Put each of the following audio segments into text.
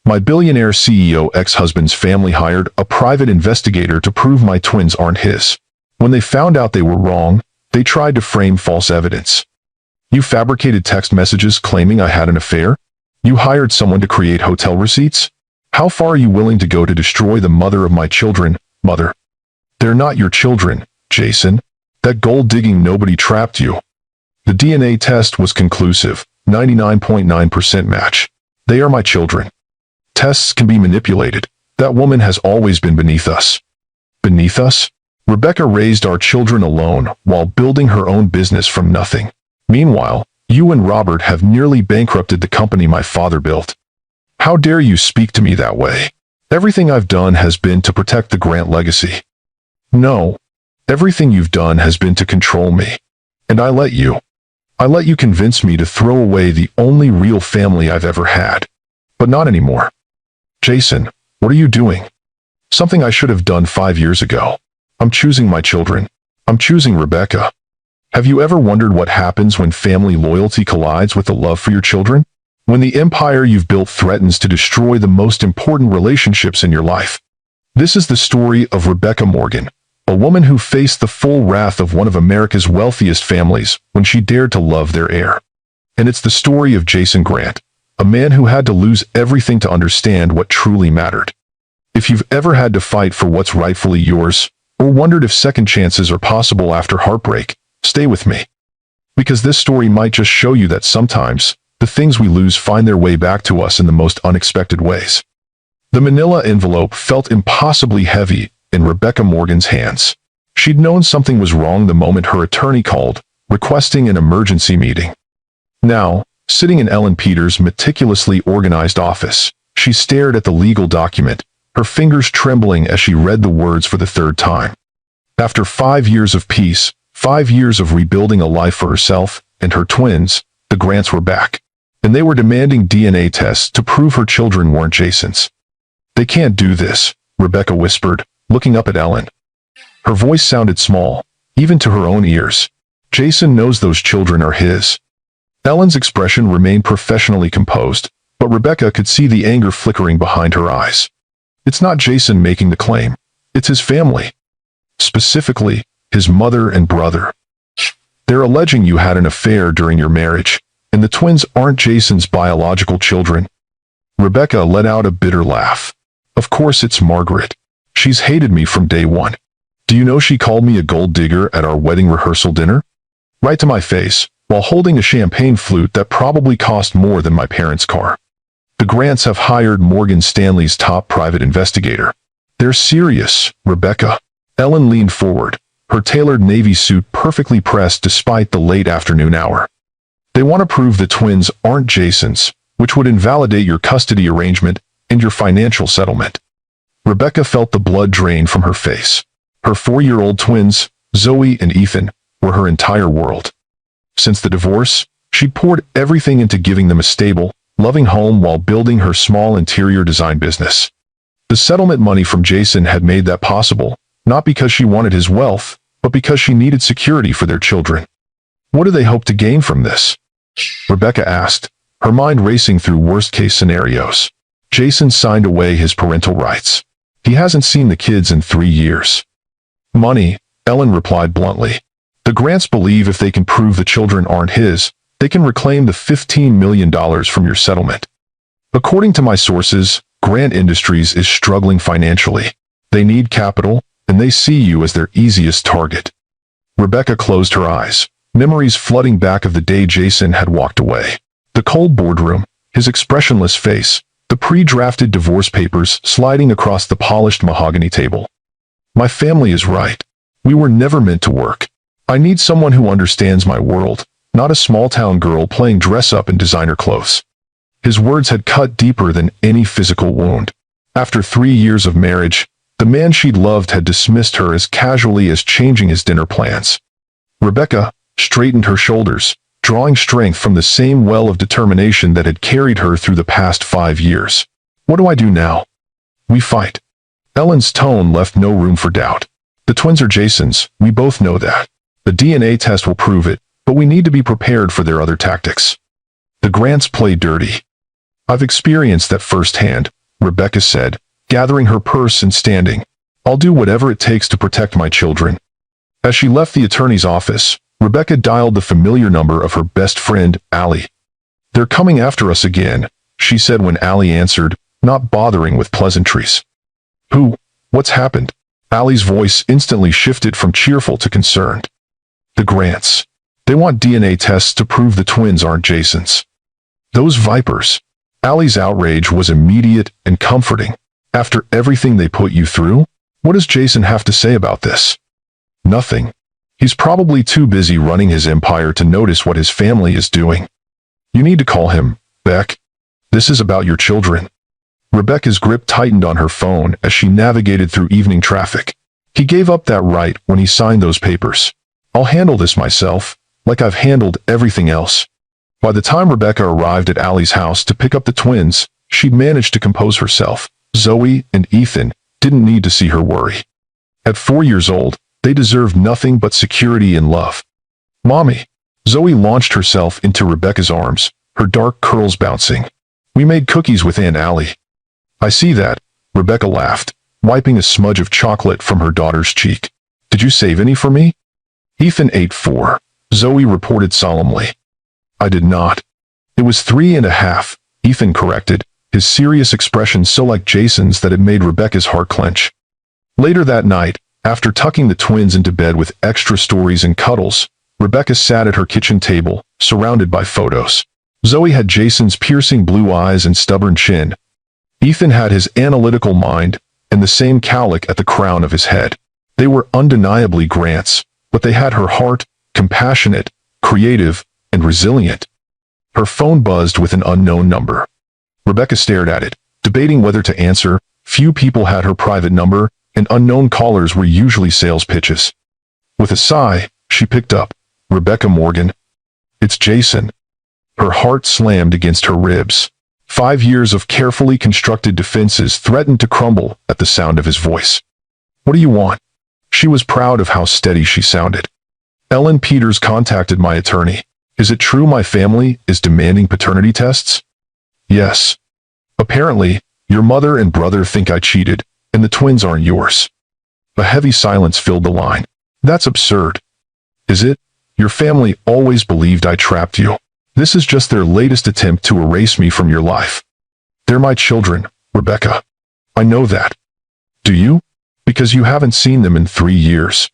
My billionaire CEO ex-husband's family hired a private investigator to prove my twins aren't his. When they found out they were wrong, they tried to frame false evidence. You fabricated text messages claiming I had an affair? You hired someone to create hotel receipts? How far are you willing to go to destroy the mother of my children, mother? They're not your children, Jason. That gold-digging nobody trapped you. The DNA test was conclusive, 99.9% match. They are my children. Tests can be manipulated. That woman has always been beneath us. Beneath us? Rebecca raised our children alone while building her own business from nothing. Meanwhile, you and Robert have nearly bankrupted the company my father built. How dare you speak to me that way? Everything I've done has been to protect the Grant legacy. No. Everything you've done has been to control me. And I let you. I let you convince me to throw away the only real family I've ever had. But not anymore. Jason, what are you doing? Something I should have done 5 years ago. I'm choosing my children. I'm choosing Rebecca. Have you ever wondered what happens when family loyalty collides with the love for your children? When the empire you've built threatens to destroy the most important relationships in your life. This is the story of Rebecca Morgan, a woman who faced the full wrath of one of America's wealthiest families when she dared to love their heir. And it's the story of Jason Grant, a man who had to lose everything to understand what truly mattered. If you've ever had to fight for what's rightfully yours, or wondered if second chances are possible after heartbreak, stay with me. Because this story might just show you that sometimes, the things we lose find their way back to us in the most unexpected ways. The manila envelope felt impossibly heavy in Rebecca Morgan's hands. She'd known something was wrong the moment her attorney called, requesting an emergency meeting. Now, sitting in Ellen Peters' meticulously organized office, she stared at the legal document, her fingers trembling as she read the words for the third time. After 5 years of peace, 5 years of rebuilding a life for herself and her twins, the Grants were back. And they were demanding DNA tests to prove her children weren't Jason's. They can't do this, Rebecca whispered, looking up at Ellen. Her voice sounded small, even to her own ears. Jason knows those children are his. Ellen's expression remained professionally composed, but Rebecca could see the anger flickering behind her eyes. It's not Jason making the claim. It's his family. Specifically, his mother and brother. They're alleging you had an affair during your marriage, and the twins aren't Jason's biological children. Rebecca let out a bitter laugh. Of course it's Margaret. She's hated me from day one. Do you know she called me a gold digger at our wedding rehearsal dinner? Right to my face, while holding a champagne flute that probably cost more than my parents' car. The Grants have hired Morgan Stanley's top private investigator. They're serious, Rebecca. Ellen leaned forward, her tailored navy suit perfectly pressed despite the late afternoon hour. They want to prove the twins aren't Jason's, which would invalidate your custody arrangement and your financial settlement. Rebecca felt the blood drain from her face. Her 4-year-old twins, Zoe and Ethan, were her entire world. Since the divorce, she'd poured everything into giving them a stable, loving home while building her small interior design business. The settlement money from Jason had made that possible, not because she wanted his wealth, but because she needed security for their children. What do they hope to gain from this? Rebecca asked, her mind racing through worst-case scenarios. Jason signed away his parental rights. He hasn't seen the kids in 3 years. Money, Ellen replied bluntly. The Grants believe if they can prove the children aren't his, they can reclaim the $15 million from your settlement. According to my sources, Grant Industries is struggling financially. They need capital, and they see you as their easiest target. Rebecca closed her eyes, memories flooding back of the day Jason had walked away. The cold boardroom, his expressionless face, the pre-drafted divorce papers sliding across the polished mahogany table. My family is right. We were never meant to work. I need someone who understands my world, not a small-town girl playing dress-up in designer clothes. His words had cut deeper than any physical wound. After 3 years of marriage, the man she'd loved had dismissed her as casually as changing his dinner plans. Rebecca straightened her shoulders, drawing strength from the same well of determination that had carried her through the past 5 years. What do I do now? We fight. Ellen's tone left no room for doubt. The twins are Jason's, we both know that. The DNA test will prove it, but we need to be prepared for their other tactics. The Grants play dirty. I've experienced that firsthand, Rebecca said, gathering her purse and standing. "I'll do whatever it takes to protect my children." As she left the attorney's office, Rebecca dialed the familiar number of her best friend, Allie. "They're coming after us again," she said when Allie answered, not bothering with pleasantries. "Who? What's happened?" Allie's voice instantly shifted from cheerful to concerned. "The Grants. They want DNA tests to prove the twins aren't Jason's." "Those vipers." Allie's outrage was immediate and comforting. "After everything they put you through? What does Jason have to say about this?" "Nothing. He's probably too busy running his empire to notice what his family is doing." "You need to call him, Beck. This is about your children." Rebecca's grip tightened on her phone as she navigated through evening traffic. "He gave up that right when he signed those papers. I'll handle this myself, like I've handled everything else." By the time Rebecca arrived at Allie's house to pick up the twins, she'd managed to compose herself. Zoe and Ethan didn't need to see her worry. At 4 years old, they deserved nothing but security and love. "Mommy." Zoe launched herself into Rebecca's arms, her dark curls bouncing. "We made cookies with Aunt Allie." "I see that," Rebecca laughed, wiping a smudge of chocolate from her daughter's cheek. "Did you save any for me?" "Ethan ate 4, Zoe reported solemnly. "I did not. It was 3.5, Ethan corrected, his serious expression so like Jason's that it made Rebecca's heart clench. Later that night, after tucking the twins into bed with extra stories and cuddles, Rebecca sat at her kitchen table, surrounded by photos. Zoe had Jason's piercing blue eyes and stubborn chin. Ethan had his analytical mind and the same cowlick at the crown of his head. They were undeniably Grants, but they had her heart, compassionate, creative, and resilient. Her phone buzzed with an unknown number. Rebecca stared at it, debating whether to answer. Few people had her private number, and unknown callers were usually sales pitches. With a sigh, she picked up. "Rebecca Morgan." "It's Jason." Her heart slammed against her ribs. 5 years of carefully constructed defenses threatened to crumble at the sound of his voice. "What do you want?" She was proud of how steady she sounded. "Ellen Peters contacted my attorney. Is it true my family is demanding paternity tests?" "Yes. Apparently, your mother and brother think I cheated, and the twins aren't yours." A heavy silence filled the line. "That's absurd." "Is it? Your family always believed I trapped you. This is just their latest attempt to erase me from your life." "They're my children, Rebecca. I know that." "Do you? Because you haven't seen them in 3 years."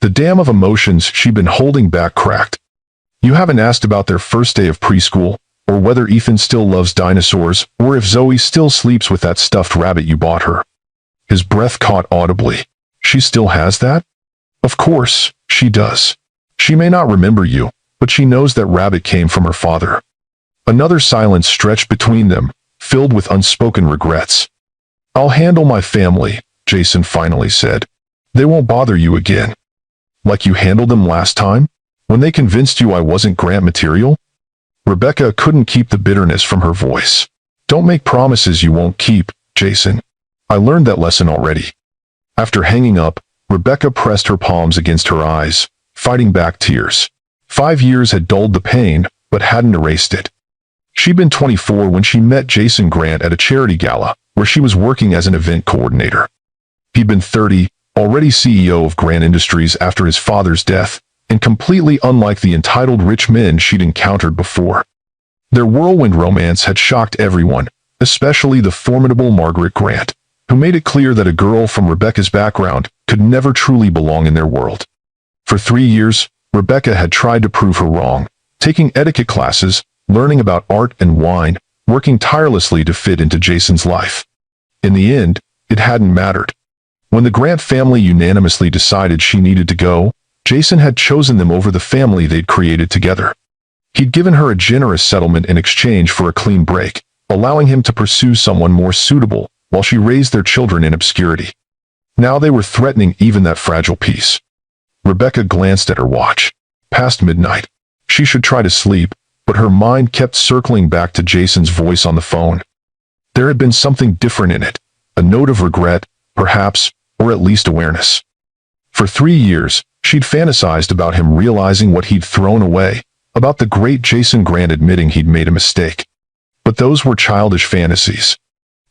The dam of emotions she'd been holding back cracked. "You haven't asked about their first day of preschool, or whether Ethan still loves dinosaurs, or if Zoe still sleeps with that stuffed rabbit you bought her." His breath caught audibly. "She still has that?" "Of course, she does. She may not remember you, but she knows that rabbit came from her father." Another silence stretched between them, filled with unspoken regrets. "I'll handle my family," Jason finally said. "They won't bother you again." "Like you handled them last time? When they convinced you I wasn't Grant material?" Rebecca couldn't keep the bitterness from her voice. "Don't make promises you won't keep, Jason. I learned that lesson already." After hanging up, Rebecca pressed her palms against her eyes, fighting back tears. 5 years had dulled the pain, but hadn't erased it. She'd been 24 when she met Jason Grant at a charity gala, where she was working as an event coordinator. He'd been 30, already CEO of Grant Industries after his father's death, and completely unlike the entitled rich men she'd encountered before. Their whirlwind romance had shocked everyone, especially the formidable Margaret Grant, who made it clear that a girl from Rebecca's background could never truly belong in their world. For 3 years, Rebecca had tried to prove her wrong, taking etiquette classes, learning about art and wine, working tirelessly to fit into Jason's life. In the end, it hadn't mattered. When the Grant family unanimously decided she needed to go, Jason had chosen them over the family they'd created together. He'd given her a generous settlement in exchange for a clean break, allowing him to pursue someone more suitable while she raised their children in obscurity. Now they were threatening even that fragile peace. Rebecca glanced at her watch. Past midnight. She should try to sleep, but her mind kept circling back to Jason's voice on the phone. There had been something different in it, a note of regret, perhaps, or at least awareness. For 3 years, she'd fantasized about him realizing what he'd thrown away, about the great Jason Grant admitting he'd made a mistake. But those were childish fantasies.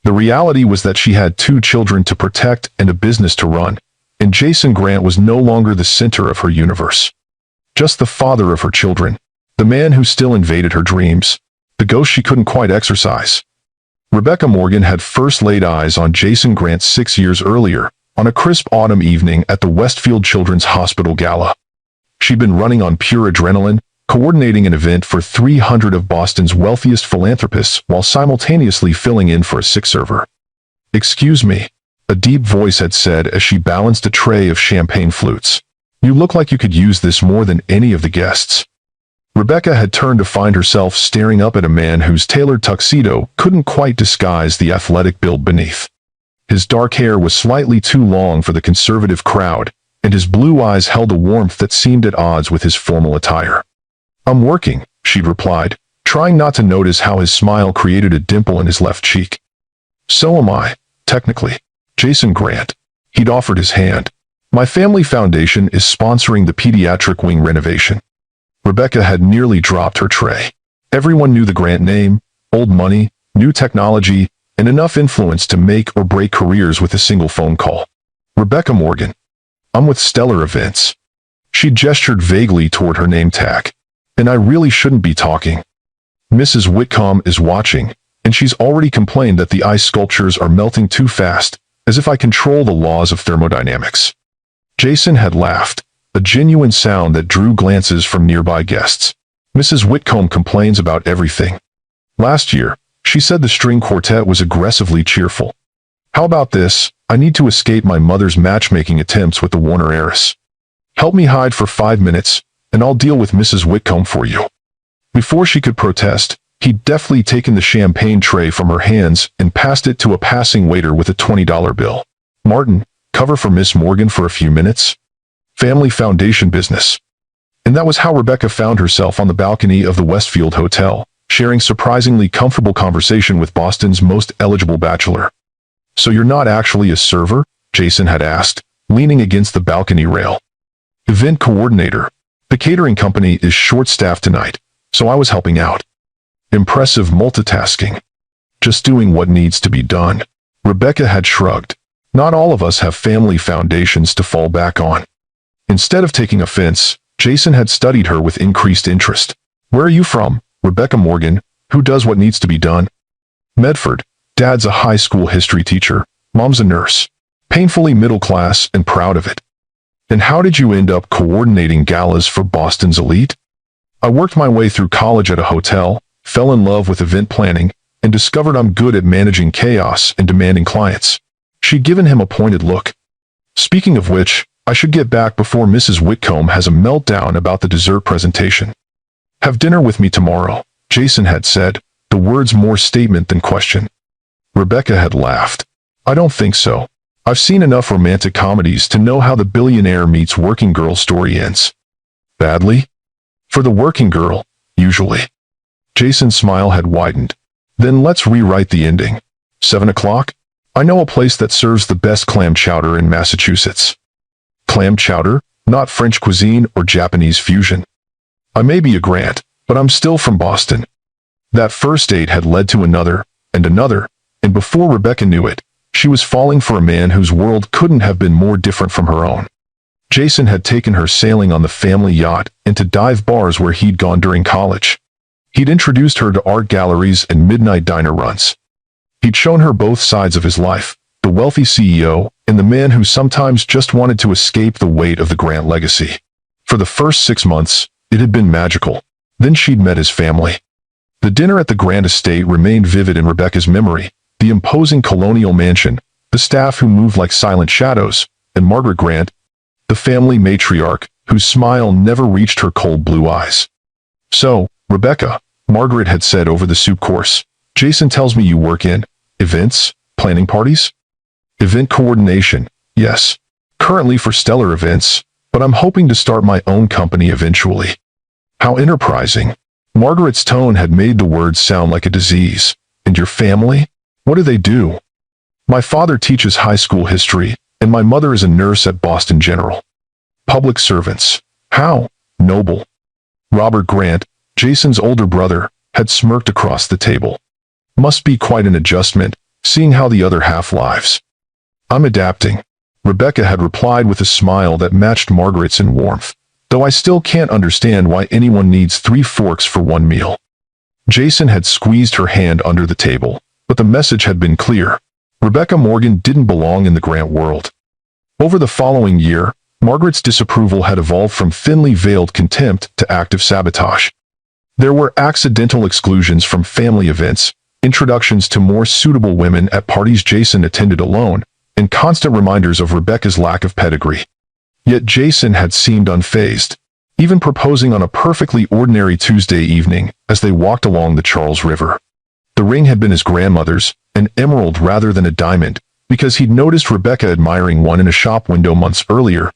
The reality was that she had 2 children to protect and a business to run, and Jason Grant was no longer the center of her universe. Just the father of her children, the man who still invaded her dreams, the ghost she couldn't quite exorcise. Rebecca Morgan had first laid eyes on Jason Grant 6 years earlier, on a crisp autumn evening at the Westfield Children's Hospital Gala. She'd been running on pure adrenaline, coordinating an event for 300 of Boston's wealthiest philanthropists while simultaneously filling in for a sick server. "Excuse me," a deep voice had said as she balanced a tray of champagne flutes. "You look like you could use this more than any of the guests." Rebecca had turned to find herself staring up at a man whose tailored tuxedo couldn't quite disguise the athletic build beneath. His dark hair was slightly too long for the conservative crowd, and his blue eyes held a warmth that seemed at odds with his formal attire. "I'm working," she'd replied, trying not to notice how his smile created a dimple in his left cheek. "So am I, technically." Jason Grant. He'd offered his hand. "My family foundation is sponsoring the pediatric wing renovation." Rebecca had nearly dropped her tray. Everyone knew the Grant name, old money, new technology, and enough influence to make or break careers with a single phone call. "Rebecca Morgan. I'm with Stellar Events." She gestured vaguely toward her name tag. "And I really shouldn't be talking. Mrs. Whitcomb is watching, and she's already complained that the ice sculptures are melting too fast, as if I control the laws of thermodynamics." Jason had laughed, a genuine sound that drew glances from nearby guests. "Mrs. Whitcomb complains about everything. Last year, she said the string quartet was aggressively cheerful. How about this? I need to escape my mother's matchmaking attempts with the Warner heiress. Help me hide for 5 minutes, and I'll deal with Mrs. Whitcomb for you." Before she could protest, he'd deftly taken the champagne tray from her hands and passed it to a passing waiter with a $20 bill. "Martin, cover for Miss Morgan for a few minutes. Family foundation business." And that was how Rebecca found herself on the balcony of the Westfield Hotel, sharing surprisingly comfortable conversation with Boston's most eligible bachelor. "So you're not actually a server?" Jason had asked, leaning against the balcony rail. "Event coordinator. The catering company is short-staffed tonight, so I was helping out." Impressive multitasking. "Just doing what needs to be done." Rebecca had shrugged. Not all of us have family foundations to fall back on. Instead of taking offense, Jason had studied her with increased interest. "Where are you from, Rebecca Morgan? Who does what needs to be done?" "Medford. Dad's a high school history teacher. Mom's a nurse. Painfully middle class and proud of it." "And how did you end up coordinating galas for Boston's elite?" "I worked my way through college at a hotel, fell in love with event planning, and discovered I'm good at managing chaos and demanding clients." She'd given him a pointed look. "Speaking of which, I should get back before Mrs. Whitcomb has a meltdown about the dessert presentation." "Have dinner with me tomorrow," Jason had said, the words more statement than question. Rebecca had laughed. "I don't think so. I've seen enough romantic comedies to know how the billionaire meets working girl story ends. Badly? For the working girl, usually." Jason's smile had widened. "Then let's rewrite the ending. 7 o'clock? I know a place that serves the best clam chowder in Massachusetts." "Clam chowder? Not French cuisine or Japanese fusion." "I may be a Grant, but I'm still from Boston." That first date had led to another, and before Rebecca knew it, she was falling for a man whose world couldn't have been more different from her own. Jason had taken her sailing on the family yacht and to dive bars where he'd gone during college. He'd introduced her to art galleries and midnight diner runs. He'd shown her both sides of his life, the wealthy CEO and the man who sometimes just wanted to escape the weight of the Grant legacy. For the first 6 months, it had been magical. Then she'd met his family. The dinner at the Grant estate remained vivid in Rebecca's memory, the imposing colonial mansion, the staff who moved like silent shadows, and Margaret Grant, the family matriarch, whose smile never reached her cold blue eyes. "So, Rebecca," Margaret had said over the soup course, "Jason tells me you work in events, planning parties?" "Event coordination, yes. Currently for Stellar Events, but I'm hoping to start my own company eventually." How enterprising. Margaret's tone had made the words sound like a disease. "And your family? What do they do?" "My father teaches high school history, and my mother is a nurse at Boston General." "Public servants. How noble." Robert Grant, Jason's older brother, had smirked across the table. "Must be quite an adjustment, seeing how the other half lives. I'm adapting, Rebecca had replied with a smile that matched Margaret's in warmth, though I still can't understand why anyone needs 3 forks for one meal. Jason had squeezed her hand under the table, but the message had been clear. Rebecca Morgan didn't belong in the Grant world. Over the following year, Margaret's disapproval had evolved from thinly veiled contempt to active sabotage. There were accidental exclusions from family events, introductions to more suitable women at parties Jason attended alone, and constant reminders of Rebecca's lack of pedigree. Yet Jason had seemed unfazed, even proposing on a perfectly ordinary Tuesday evening as they walked along the Charles River. The ring had been his grandmother's, an emerald rather than a diamond, because he'd noticed Rebecca admiring one in a shop window months earlier.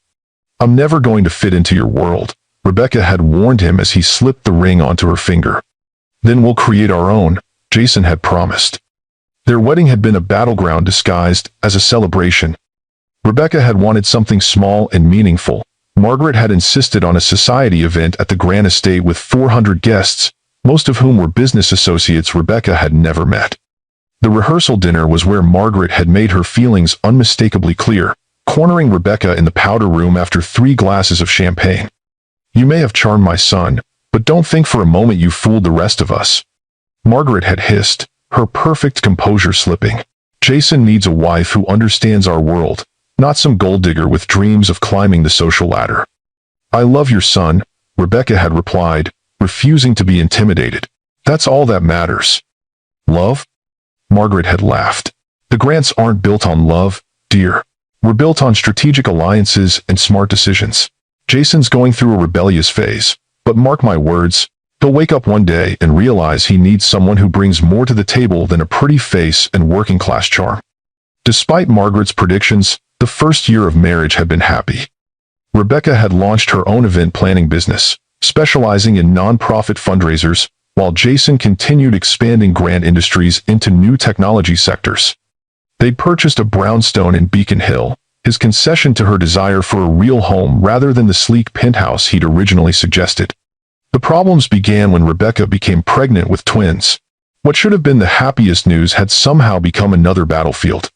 I'm never going to fit into your world, Rebecca had warned him as he slipped the ring onto her finger. Then we'll create our own, Jason had promised. Their wedding had been a battleground disguised as a celebration. Rebecca had wanted something small and meaningful. Margaret had insisted on a society event at the Grant estate with 400 guests, most of whom were business associates Rebecca had never met. The rehearsal dinner was where Margaret had made her feelings unmistakably clear, cornering Rebecca in the powder room after 3 glasses of champagne. You may have charmed my son, but don't think for a moment you fooled the rest of us, Margaret had hissed, her perfect composure slipping. Jason needs a wife who understands our world, not some gold digger with dreams of climbing the social ladder. I love your son, Rebecca had replied, refusing to be intimidated. That's all that matters. Love? Margaret had laughed. The Grants aren't built on love, dear. We're built on strategic alliances and smart decisions. Jason's going through a rebellious phase, but mark my words, he'll wake up one day and realize he needs someone who brings more to the table than a pretty face and working-class charm. Despite Margaret's predictions, the first year of marriage had been happy. Rebecca had launched her own event planning business, specializing in non-profit fundraisers, while Jason continued expanding Grant Industries into new technology sectors. They'd purchased a brownstone in Beacon Hill, his concession to her desire for a real home rather than the sleek penthouse he'd originally suggested. The problems began when Rebecca became pregnant with twins. What should have been the happiest news had somehow become another battlefield.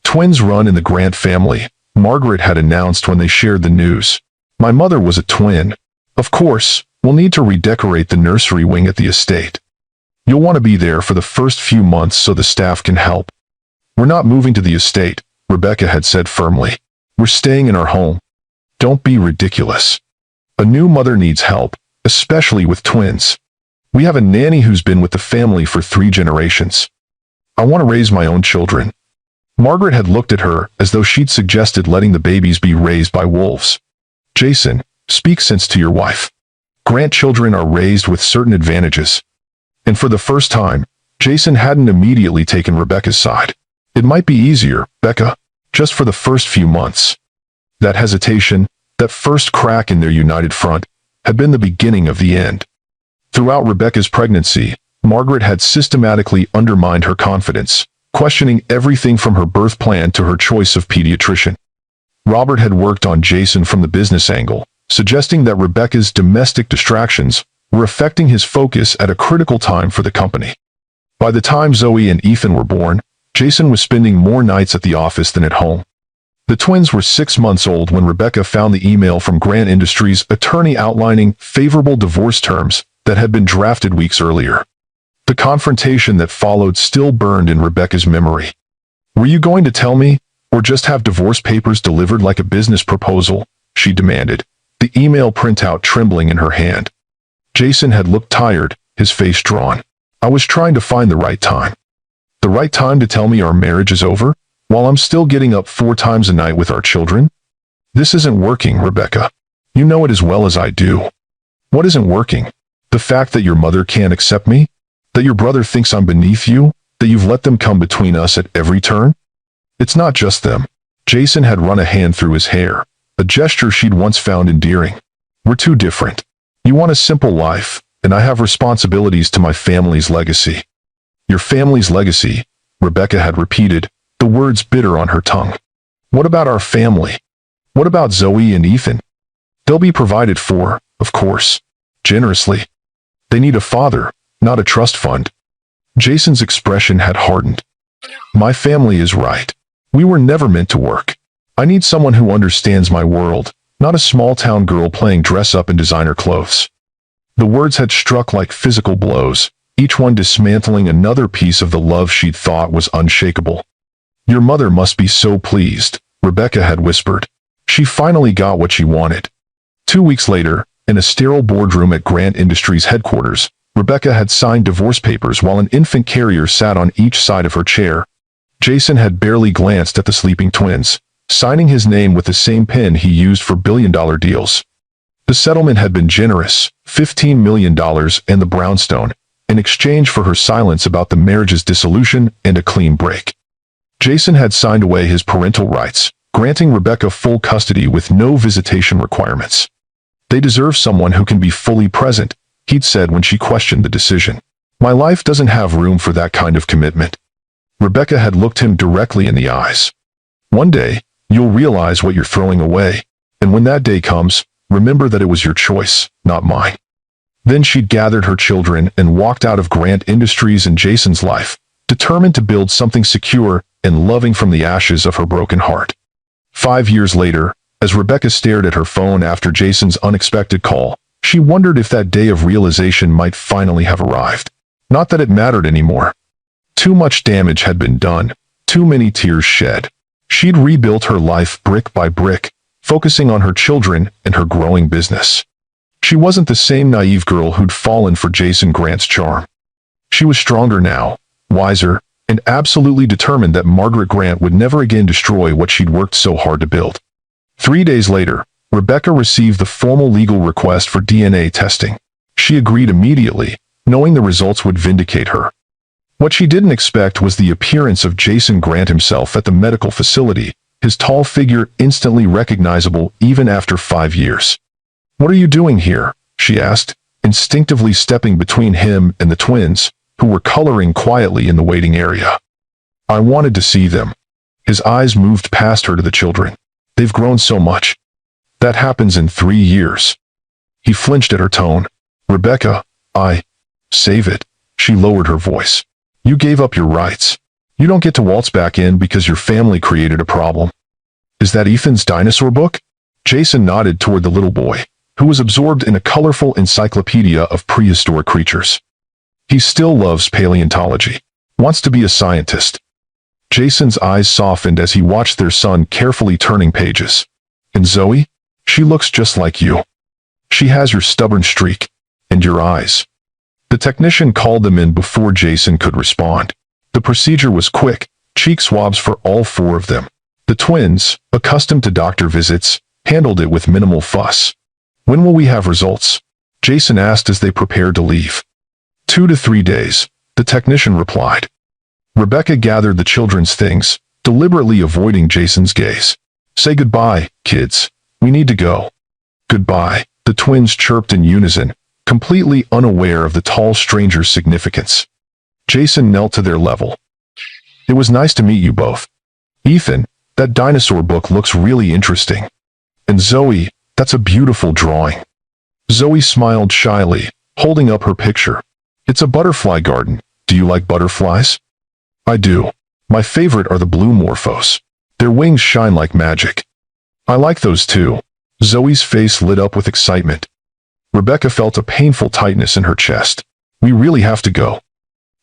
Twins run in the Grant family, Margaret had announced when they shared the news. My mother was a twin. Of course, we'll need to redecorate the nursery wing at the estate. You'll want to be there for the first few months so the staff can help. We're not moving to the estate, Rebecca had said firmly. We're staying in our home. Don't be ridiculous. A new mother needs help, especially with twins. We have a nanny who's been with the family for 3 generations. I want to raise my own children. Margaret had looked at her as though she'd suggested letting the babies be raised by wolves. Jason, speak sense to your wife. Grant children are raised with certain advantages. And for the first time, Jason hadn't immediately taken Rebecca's side. It might be easier, Becca, just for the first few months. That hesitation, that first crack in their united front, had been the beginning of the end. Throughout Rebecca's pregnancy, Margaret had systematically undermined her confidence, questioning everything from her birth plan to her choice of pediatrician. Robert had worked on Jason from the business angle, suggesting that Rebecca's domestic distractions were affecting his focus at a critical time for the company. By the time Zoe and Ethan were born, Jason was spending more nights at the office than at home. The twins were 6 months old when Rebecca found the email from Grant Industries' attorney outlining favorable divorce terms that had been drafted weeks earlier. The confrontation that followed still burned in Rebecca's memory. Were you going to tell me, or just have divorce papers delivered like a business proposal? She demanded, the email printout trembling in her hand. Jason had looked tired, his face drawn. I was trying to find the right time. The right time to tell me our marriage is over? While I'm still getting up 4 times a night with our children? This isn't working, Rebecca. You know it as well as I do. What isn't working? The fact that your mother can't accept me? That your brother thinks I'm beneath you? That you've let them come between us at every turn? It's not just them. Jason had run a hand through his hair, a gesture she'd once found endearing. We're too different. You want a simple life, and I have responsibilities to my family's legacy. Your family's legacy, Rebecca had repeated, the words bitter on her tongue. What about our family? What about Zoe and Ethan? They'll be provided for, of course, generously. They need a father, not a trust fund. Jason's expression had hardened. My family is right. We were never meant to work. I need someone who understands my world, not a small-town girl playing dress-up in designer clothes. The words had struck like physical blows, each one dismantling another piece of the love she'd thought was unshakable. Your mother must be so pleased, Rebecca had whispered. She finally got what she wanted. 2 weeks later, in a sterile boardroom at Grant Industries headquarters, Rebecca had signed divorce papers while an infant carrier sat on each side of her chair. Jason had barely glanced at the sleeping twins, signing his name with the same pen he used for billion-dollar deals. The settlement had been generous, $15 million and the brownstone, in exchange for her silence about the marriage's dissolution and a clean break. Jason had signed away his parental rights, granting Rebecca full custody with no visitation requirements. They deserve someone who can be fully present, he'd said when she questioned the decision. My life doesn't have room for that kind of commitment. Rebecca had looked him directly in the eyes. One day, you'll realize what you're throwing away, and when that day comes, remember that it was your choice, not mine. Then she'd gathered her children and walked out of Grant Industries and Jason's life, determined to build something secure and loving from the ashes of her broken heart. 5 years later, as Rebecca stared at her phone after Jason's unexpected call, she wondered if that day of realization might finally have arrived. Not that it mattered anymore. Too much damage had been done, too many tears shed. She'd rebuilt her life brick by brick, focusing on her children and her growing business. She wasn't the same naive girl who'd fallen for Jason Grant's charm. She was stronger now, wiser, and absolutely determined that Margaret Grant would never again destroy what she'd worked so hard to build. 3 days later, Rebecca received the formal legal request for DNA testing. She agreed immediately, knowing the results would vindicate her. What she didn't expect was the appearance of Jason Grant himself at the medical facility, his tall figure instantly recognizable even after 5 years. "What are you doing here?" she asked, instinctively stepping between him and the twins, who were coloring quietly in the waiting area. "I wanted to see them." His eyes moved past her to the children. "They've grown so much." "That happens in 3 years." He flinched at her tone. "Rebecca, save it." She lowered her voice. "You gave up your rights. You don't get to waltz back in because your family created a problem." "Is that Ethan's dinosaur book?" Jason nodded toward the little boy, who was absorbed in a colorful encyclopedia of prehistoric creatures. "He still loves paleontology. Wants to be a scientist." Jason's eyes softened as he watched their son carefully turning pages. "And Zoe? She looks just like you. She has your stubborn streak. And your eyes." The technician called them in before Jason could respond. The procedure was quick, cheek swabs for all 4 of them. The twins, accustomed to doctor visits, handled it with minimal fuss. "When will we have results?" Jason asked as they prepared to leave. 2 to 3 days, the technician replied. Rebecca gathered the children's things, deliberately avoiding Jason's gaze. "Say goodbye, kids. We need to go." "Goodbye," the twins chirped in unison, completely unaware of the tall stranger's significance. Jason knelt to their level. "It was nice to meet you both. Ethan, that dinosaur book looks really interesting. And Zoe, that's a beautiful drawing." Zoe smiled shyly, holding up her picture. "It's a butterfly garden. Do you like butterflies?" "I do. My favorite are the blue morphos. Their wings shine like magic." "I like those too." Zoe's face lit up with excitement. Rebecca felt a painful tightness in her chest. "We really have to go."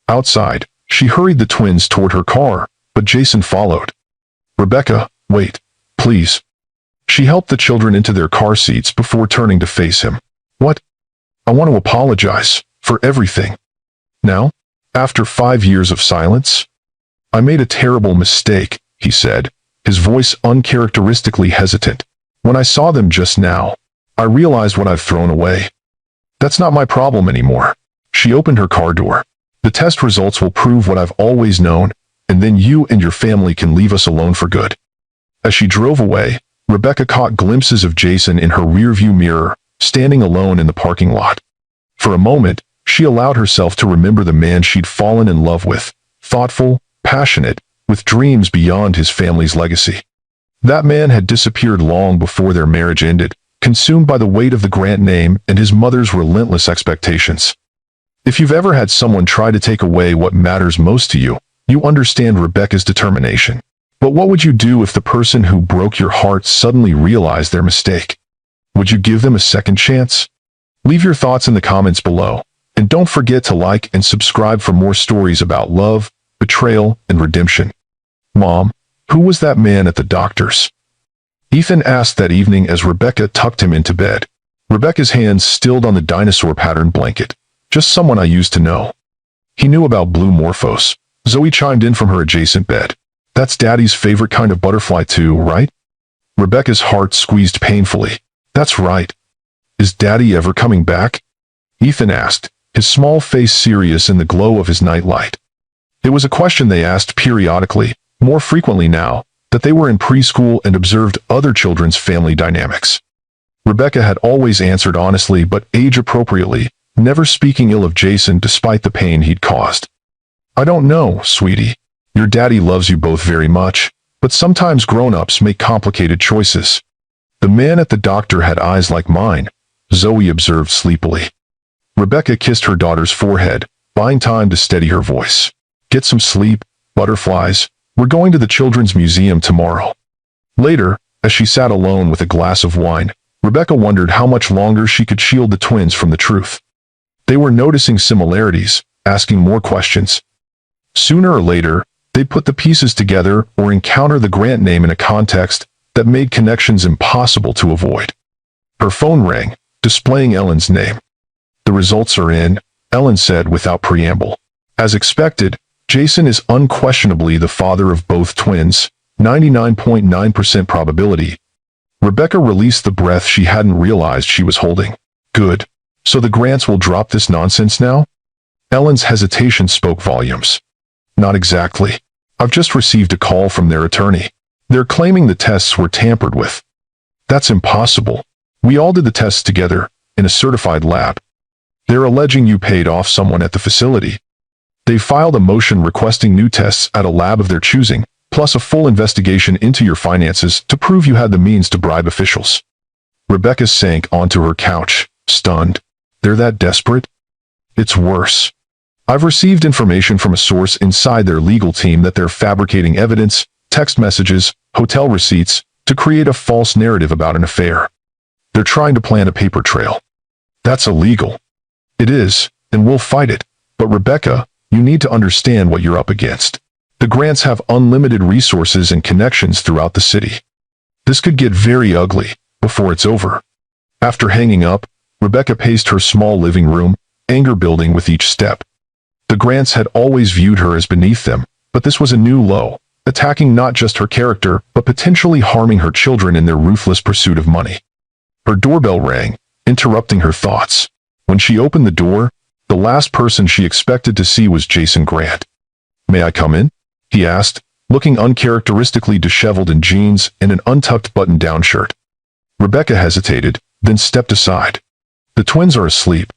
Outside, she hurried the twins toward her car, but Jason followed. "Rebecca, wait, please." She helped the children into their car seats before turning to face him. "What?" "I want to apologize for everything." "Now? After 5 years of silence?" "I made a terrible mistake," he said, his voice uncharacteristically hesitant. "When I saw them just now, I realized what I've thrown away. That's not my problem anymore." She opened her car door. "The test results will prove what I've always known, and then you and your family can leave us alone for good." As she drove away, Rebecca caught glimpses of Jason in her rearview mirror, standing alone in the parking lot. For a moment, she allowed herself to remember the man she'd fallen in love with, thoughtful, passionate, with dreams beyond his family's legacy. That man had disappeared long before their marriage ended, consumed by the weight of the Grant name and his mother's relentless expectations. If you've ever had someone try to take away what matters most to you, You understand Rebecca's determination. But what would you do if the person who broke your heart suddenly realized their mistake? Would you give them a second chance? Leave your thoughts in the comments below, and don't forget to like and subscribe for more stories about love, betrayal, and redemption. Mom, who was that man at the doctor's? Ethan asked that evening as Rebecca tucked him into bed. Rebecca's hands stilled on the dinosaur pattern blanket. Just someone I used to know. He knew about blue morphos. Zoe chimed in from her adjacent bed. That's Daddy's favorite kind of butterfly too, right? Rebecca's heart squeezed painfully. That's right. Is Daddy ever coming back? Ethan asked, his small face serious in the glow of his nightlight. It was a question they asked periodically, more frequently now that they were in preschool and observed other children's family dynamics. Rebecca had always answered honestly but age-appropriately, never speaking ill of Jason despite the pain he'd caused. I don't know, sweetie. Your daddy loves you both very much, but sometimes grown-ups make complicated choices. The man at the doctor had eyes like mine, Zoe observed sleepily. Rebecca kissed her daughter's forehead, buying time to steady her voice. Get some sleep, butterflies. We're going to the Children's Museum tomorrow. Later, as she sat alone with a glass of wine, Rebecca wondered how much longer she could shield the twins from the truth. They were noticing similarities, asking more questions. Sooner or later, they'd put the pieces together or encounter the Grant name in a context that made connections impossible to avoid. Her phone rang, displaying Ellen's name. The results are in, Ellen said without preamble. As expected, Jason is unquestionably the father of both twins, 99.9% probability. Rebecca released the breath she hadn't realized she was holding. Good. So the Grants will drop this nonsense now? Ellen's hesitation spoke volumes. Not exactly. I've just received a call from their attorney. They're claiming the tests were tampered with. That's impossible. We all did the tests together, in a certified lab. They're alleging you paid off someone at the facility. They filed a motion requesting new tests at a lab of their choosing, plus a full investigation into your finances to prove you had the means to bribe officials. Rebecca sank onto her couch, stunned. They're that desperate? It's worse. I've received information from a source inside their legal team that they're fabricating evidence, text messages, hotel receipts, to create a false narrative about an affair. They're trying to plant a paper trail. That's illegal. It is, and we'll fight it. But Rebecca, you need to understand what you're up against. The Grants have unlimited resources and connections throughout the city. This could get very ugly before it's over. After hanging up, Rebecca paced her small living room, anger building with each step. The Grants had always viewed her as beneath them, but this was a new low, attacking not just her character, but potentially harming her children in their ruthless pursuit of money. Her doorbell rang, interrupting her thoughts. When she opened the door, the last person she expected to see was Jason Grant. May I come in? He asked, looking uncharacteristically disheveled in jeans and an untucked button-down shirt. Rebecca hesitated, then stepped aside. The twins are asleep.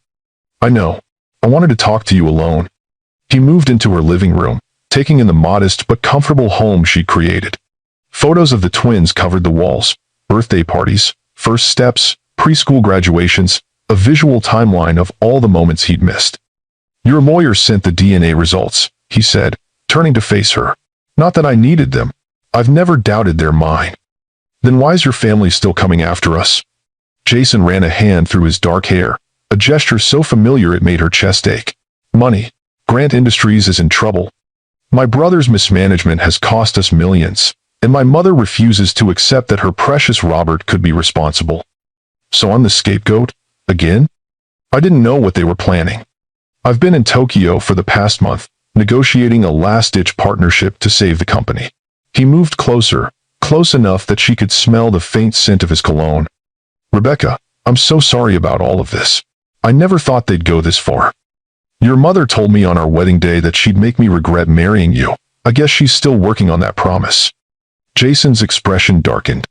I know. I wanted to talk to you alone. He moved into her living room, taking in the modest but comfortable home she'd created. Photos of the twins covered the walls, birthday parties, first steps, preschool graduations, a visual timeline of all the moments he'd missed. Your lawyer sent the DNA results, he said, turning to face her. Not that I needed them. I've never doubted they're mine. Then why is your family still coming after us? Jason ran a hand through his dark hair, a gesture so familiar it made her chest ache. Money. Grant Industries is in trouble. My brother's mismanagement has cost us millions, and my mother refuses to accept that her precious Robert could be responsible. So I'm the scapegoat? Again? I didn't know what they were planning. I've been in Tokyo for the past month, negotiating a last-ditch partnership to save the company. He moved closer, close enough that she could smell the faint scent of his cologne. Rebecca, I'm so sorry about all of this. I never thought they'd go this far. Your mother told me on our wedding day that she'd make me regret marrying you. I guess she's still working on that promise. Jason's expression darkened.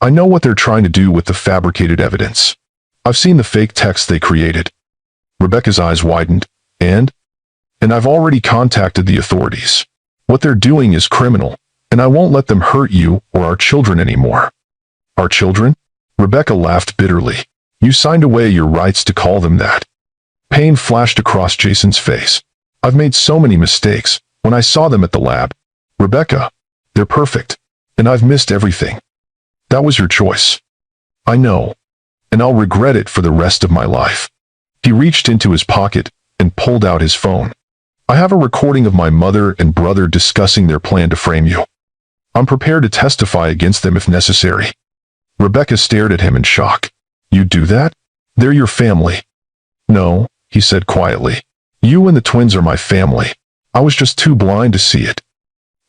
I know what they're trying to do with the fabricated evidence. I've seen the fake text they created. Rebecca's eyes widened. And I've already contacted the authorities. What they're doing is criminal, and I won't let them hurt you or our children anymore. Our children? Rebecca laughed bitterly. You signed away your rights to call them that. Pain flashed across Jason's face. I've made so many mistakes. When I saw them at the lab, Rebecca, they're perfect, and I've missed everything. That was your choice. I know, and I'll regret it for the rest of my life. He reached into his pocket and pulled out his phone. I have a recording of my mother and brother discussing their plan to frame you. I'm prepared to testify against them if necessary. Rebecca stared at him in shock. You'd do that? They're your family. No, he said quietly. You and the twins are my family. I was just too blind to see it.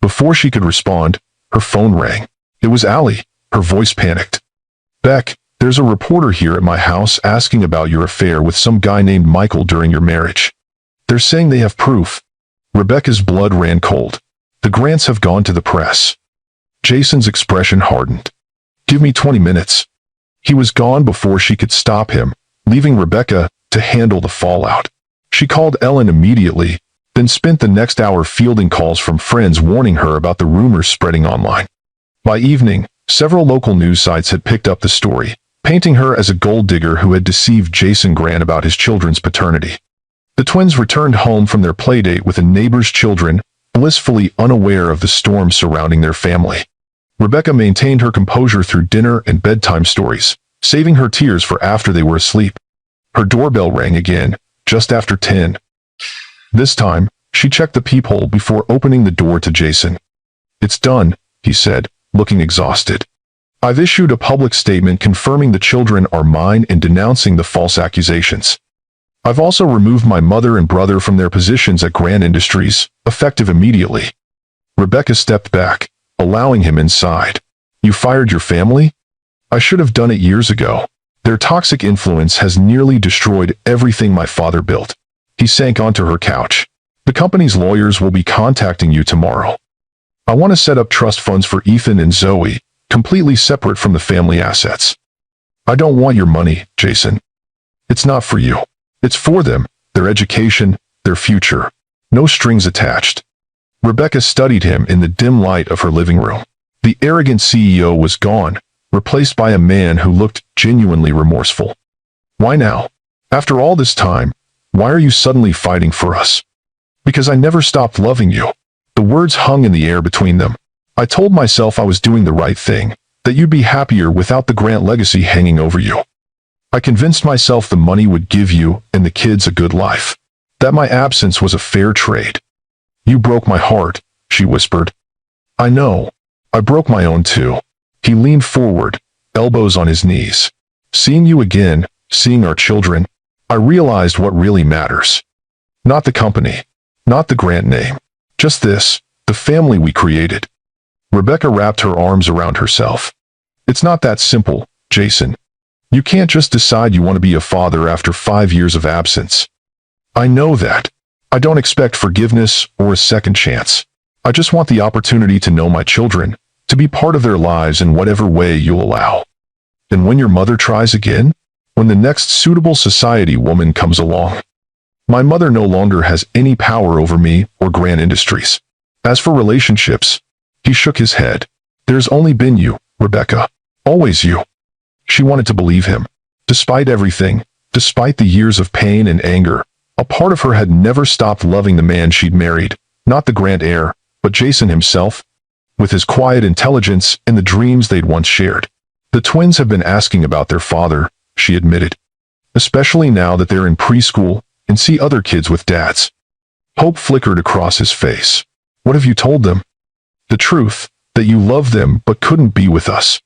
Before she could respond, her phone rang. It was Allie. Her voice panicked. Beck, there's a reporter here at my house asking about your affair with some guy named Michael during your marriage. They're saying they have proof. Rebecca's blood ran cold. The Grants have gone to the press. Jason's expression hardened. Give me 20 minutes. He was gone before she could stop him, leaving Rebecca to handle the fallout. She called Ellen immediately, then spent the next hour fielding calls from friends warning her about the rumors spreading online. By evening, several local news sites had picked up the story, painting her as a gold digger who had deceived Jason Grant about his children's paternity. The twins returned home from their playdate with a neighbor's children, blissfully unaware of the storm surrounding their family. Rebecca maintained her composure through dinner and bedtime stories, saving her tears for after they were asleep. Her doorbell rang again, just after 10. This time, she checked the peephole before opening the door to Jason. It's done, he said, looking exhausted. I've issued a public statement confirming the children are mine and denouncing the false accusations. I've also removed my mother and brother from their positions at Grant Industries, effective immediately. Rebecca stepped back, allowing him inside. You fired your family? I should have done it years ago. Their toxic influence has nearly destroyed everything my father built. He sank onto her couch. The company's lawyers will be contacting you tomorrow. I want to set up trust funds for Ethan and Zoe, completely separate from the family assets. I don't want your money, Jason. It's not for you. It's for them, their education, their future. No strings attached. Rebecca studied him in the dim light of her living room. The arrogant CEO was gone, replaced by a man who looked genuinely remorseful. Why now? After all this time, why are you suddenly fighting for us? Because I never stopped loving you. The words hung in the air between them. I told myself I was doing the right thing, that you'd be happier without the Grant legacy hanging over you. I convinced myself the money would give you and the kids a good life, that my absence was a fair trade. You broke my heart, she whispered. I know. I broke my own too. He leaned forward, elbows on his knees. Seeing you again, seeing our children, I realized what really matters. Not the company, not the Grant name, just this, the family we created. Rebecca wrapped her arms around herself. It's not that simple, Jason. You can't just decide you want to be a father after 5 years of absence. I know that. I don't expect forgiveness or a second chance. I just want the opportunity to know my children, to be part of their lives in whatever way you'll allow. And when your mother tries again, when the next suitable society woman comes along, my mother no longer has any power over me or Grant Industries. As for relationships, he shook his head. There's only been you, Rebecca. Always you. She wanted to believe him. Despite everything, despite the years of pain and anger, a part of her had never stopped loving the man she'd married, not the Grant heir, but Jason himself, with his quiet intelligence and the dreams they'd once shared. The twins have been asking about their father, she admitted, especially now that they're in preschool and see other kids with dads. Hope flickered across his face. What have you told them? The truth, that you love them but couldn't be with us.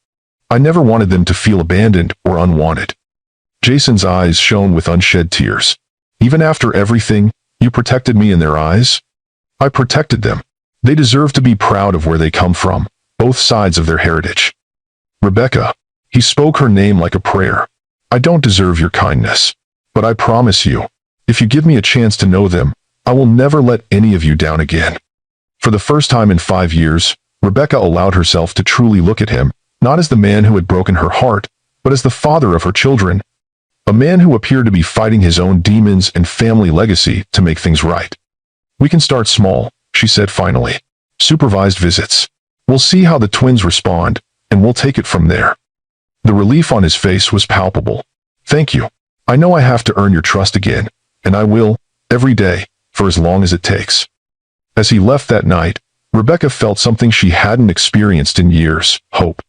I never wanted them to feel abandoned or unwanted. Jason's eyes shone with unshed tears. Even after everything, you protected me in their eyes? I protected them. They deserve to be proud of where they come from, both sides of their heritage. Rebecca, he spoke her name like a prayer. I don't deserve your kindness, but I promise you, if you give me a chance to know them, I will never let any of you down again. For the first time in 5 years, Rebecca allowed herself to truly look at him, not as the man who had broken her heart, but as the father of her children, a man who appeared to be fighting his own demons and family legacy to make things right. We can start small, she said finally. Supervised visits. We'll see how the twins respond, and we'll take it from there. The relief on his face was palpable. Thank you. I know I have to earn your trust again, and I will, every day, for as long as it takes. As he left that night, Rebecca felt something she hadn't experienced in years: hope.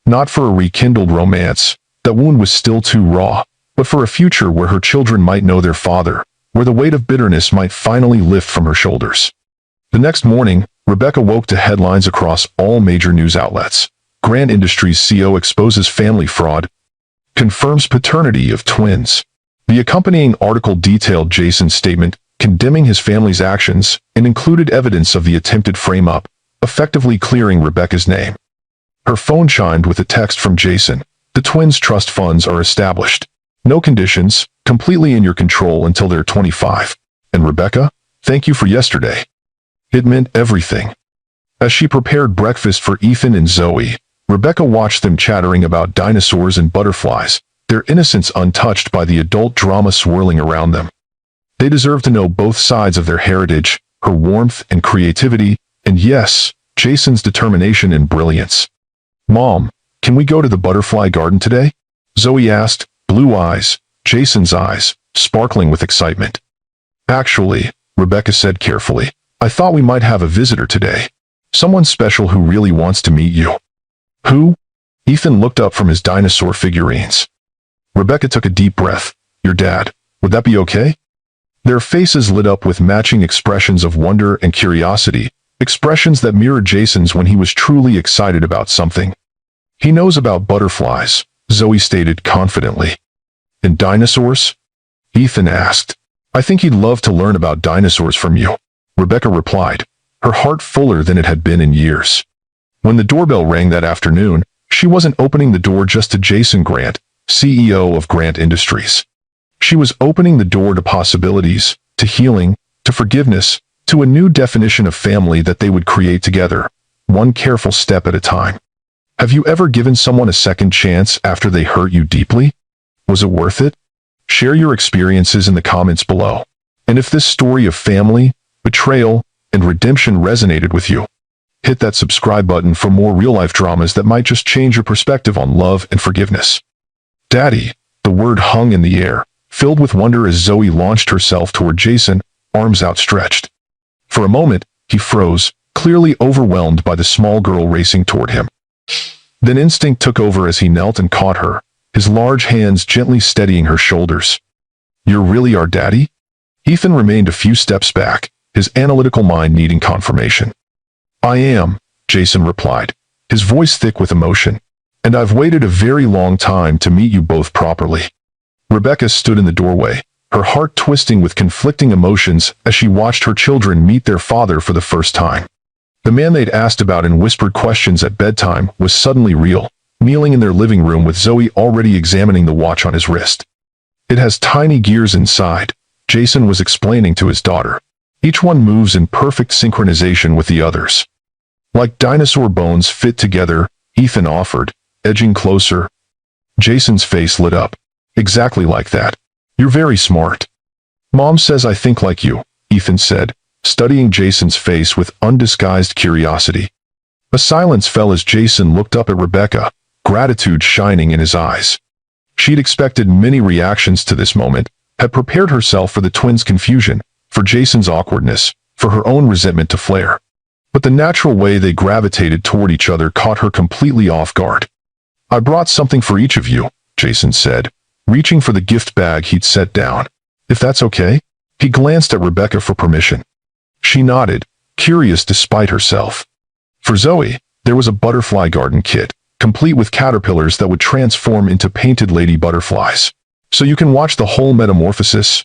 Not for a rekindled romance, that wound was still too raw, but for a future where her children might know their father, where the weight of bitterness might finally lift from her shoulders. The next morning, Rebecca woke to headlines across all major news outlets. Grant Industries CEO exposes family fraud, confirms paternity of twins. The accompanying article detailed Jason's statement, condemning his family's actions, and included evidence of the attempted frame-up, effectively clearing Rebecca's name. Her phone chimed with a text from Jason. The twins' trust funds are established. No conditions, completely in your control until they're 25. And Rebecca, thank you for yesterday. It meant everything. As she prepared breakfast for Ethan and Zoe, Rebecca watched them chattering about dinosaurs and butterflies, their innocence untouched by the adult drama swirling around them. They deserve to know both sides of their heritage, her warmth and creativity, and yes, Jason's determination and brilliance. Mom, can we go to the butterfly garden today? Zoe asked, blue eyes, Jason's eyes, sparkling with excitement. Actually, Rebecca said carefully, I thought we might have a visitor today. Someone special who really wants to meet you. Who? Ethan looked up from his dinosaur figurines. Rebecca took a deep breath. Your dad. Would that be okay? Their faces lit up with matching expressions of wonder and curiosity, expressions that mirrored Jason's when he was truly excited about something. He knows about butterflies, Zoe stated confidently. And dinosaurs? Ethan asked. I think he'd love to learn about dinosaurs from you, Rebecca replied, her heart fuller than it had been in years. When the doorbell rang that afternoon, she wasn't opening the door just to Jason Grant, CEO of Grant Industries. She was opening the door to possibilities, to healing, to forgiveness, to a new definition of family that they would create together, one careful step at a time. Have you ever given someone a second chance after they hurt you deeply? Was it worth it? Share your experiences in the comments below. And if this story of family, betrayal, and redemption resonated with you, hit that subscribe button for more real-life dramas that might just change your perspective on love and forgiveness. Daddy, the word hung in the air, filled with wonder as Zoe launched herself toward Jason, arms outstretched. For a moment, he froze, clearly overwhelmed by the small girl racing toward him. Then instinct took over as he knelt and caught her, his large hands gently steadying her shoulders. You're really our daddy? Ethan remained a few steps back, his analytical mind needing confirmation. I am, Jason replied, his voice thick with emotion. And I've waited a very long time to meet you both properly. Rebecca stood in the doorway, her heart twisting with conflicting emotions as she watched her children meet their father for the first time. The man they'd asked about in whispered questions at bedtime was suddenly real, kneeling in their living room with Zoe already examining the watch on his wrist. It has tiny gears inside, Jason was explaining to his daughter. Each one moves in perfect synchronization with the others. Like dinosaur bones fit together, Ethan offered, edging closer. Jason's face lit up. Exactly like that. You're very smart. Mom says I think like you, Ethan said, studying Jason's face with undisguised curiosity. A silence fell as Jason looked up at Rebecca, gratitude shining in his eyes. She'd expected many reactions to this moment, had prepared herself for the twins' confusion, for Jason's awkwardness, for her own resentment to flare. But the natural way they gravitated toward each other caught her completely off guard. I brought something for each of you, Jason said, reaching for the gift bag he'd set down. If that's okay? He glanced at Rebecca for permission. She nodded, curious despite herself. For Zoe, there was a butterfly garden kit, complete with caterpillars that would transform into painted lady butterflies. So you can watch the whole metamorphosis,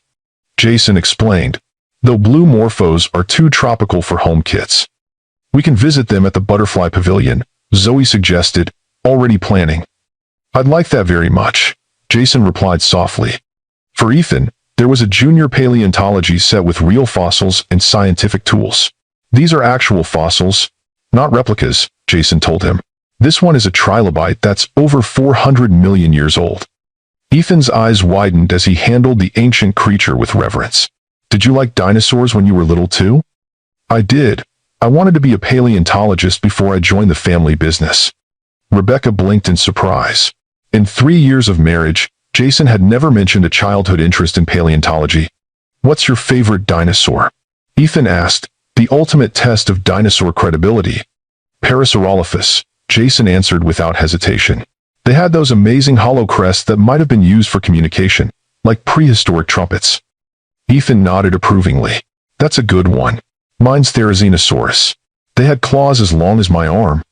Jason explained, though blue morphos are too tropical for home kits. We can visit them at the butterfly pavilion, Zoe suggested, already planning. I'd like that very much, Jason replied softly. For Ethan, there was a junior paleontology set with real fossils and scientific tools. These are actual fossils, not replicas, Jason told him. This one is a trilobite that's over 400 million years old. Ethan's eyes widened as he handled the ancient creature with reverence. Did you like dinosaurs when you were little too? I did. I wanted to be a paleontologist before I joined the family business. Rebecca blinked in surprise. In 3 years of marriage, Jason had never mentioned a childhood interest in paleontology. What's your favorite dinosaur? Ethan asked, The ultimate test of dinosaur credibility. Parasaurolophus, Jason answered without hesitation. They had those amazing hollow crests that might have been used for communication, like prehistoric trumpets. Ethan nodded approvingly. That's a good one. Mine's Therizinosaurus. They had claws as long as my arm.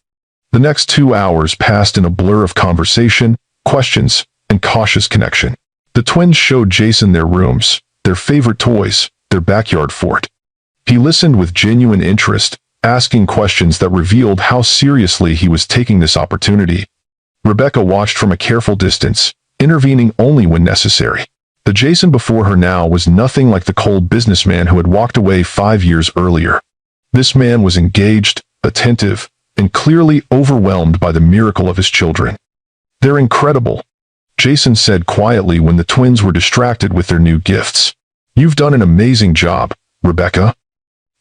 The next 2 hours passed in a blur of conversation, questions, and cautious connection. The twins showed Jason their rooms, their favorite toys, their backyard fort. He listened with genuine interest, asking questions that revealed how seriously he was taking this opportunity. Rebecca watched from a careful distance, intervening only when necessary. The Jason before her now was nothing like the cold businessman who had walked away 5 years earlier. This man was engaged, attentive, and clearly overwhelmed by the miracle of his children. "They're incredible," Jason said quietly when the twins were distracted with their new gifts. "You've done an amazing job, Rebecca.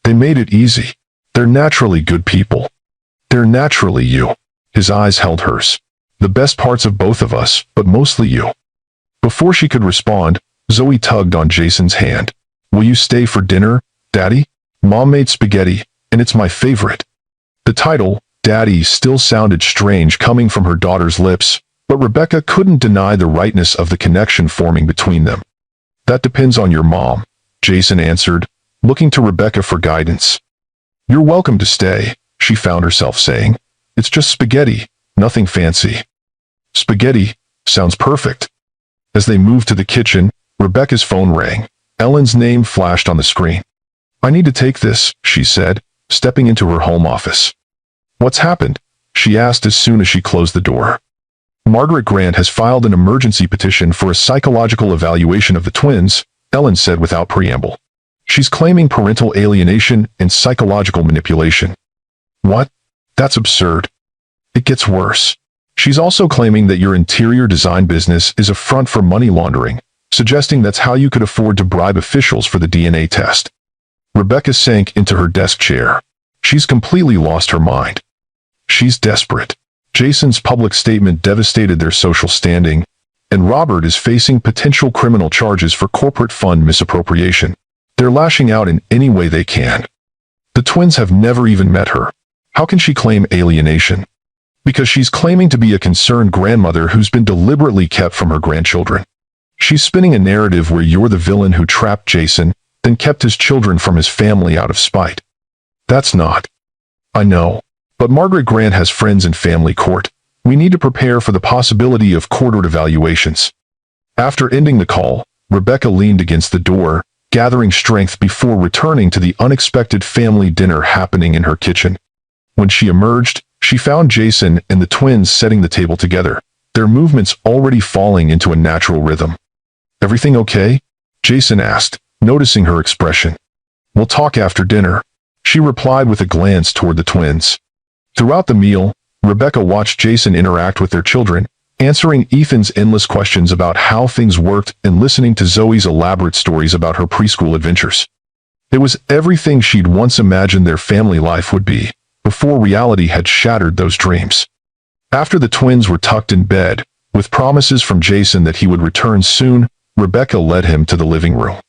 They made it easy. They're naturally good people. They're naturally you." His eyes held hers. "The best parts of both of us, but mostly you." Before she could respond, Zoe tugged on Jason's hand. "Will you stay for dinner, Daddy? Mom made spaghetti, and it's my favorite." The title, Daddy, still sounded strange coming from her daughter's lips, but Rebecca couldn't deny the rightness of the connection forming between them. "That depends on your mom," Jason answered, looking to Rebecca for guidance. "You're welcome to stay," she found herself saying. "It's just spaghetti, nothing fancy." "Spaghetti sounds perfect." As they moved to the kitchen, Rebecca's phone rang. Ellen's name flashed on the screen. "I need to take this," she said, stepping into her home office. "What's happened?" she asked as soon as she closed the door. "Margaret Grant has filed an emergency petition for a psychological evaluation of the twins," Ellen said without preamble. "She's claiming parental alienation and psychological manipulation." "What? That's absurd." "It gets worse. She's also claiming that your interior design business is a front for money laundering, suggesting that's how you could afford to bribe officials for the DNA test." Rebecca sank into her desk chair. She's completely lost her mind. She's desperate. Jason's public statement devastated their social standing, and Robert is facing potential criminal charges for corporate fund misappropriation. They're lashing out in any way they can. The twins have never even met her. How can she claim alienation? Because she's claiming to be a concerned grandmother who's been deliberately kept from her grandchildren. She's spinning a narrative where you're the villain who trapped Jason, then kept his children from his family out of spite. That's not. I know. But Margaret Grant has friends in family court. We need to prepare for the possibility of court-ordered evaluations. After ending the call, Rebecca leaned against the door, gathering strength before returning to the unexpected family dinner happening in her kitchen. When she emerged, she found Jason and the twins setting the table together, their movements already falling into a natural rhythm. "Everything okay?" Jason asked, noticing her expression. "We'll talk after dinner," she replied with a glance toward the twins. Throughout the meal, Rebecca watched Jason interact with their children, answering Ethan's endless questions about how things worked and listening to Zoe's elaborate stories about her preschool adventures. It was everything she'd once imagined their family life would be, before reality had shattered those dreams. After the twins were tucked in bed, with promises from Jason that he would return soon, Rebecca led him to the living room.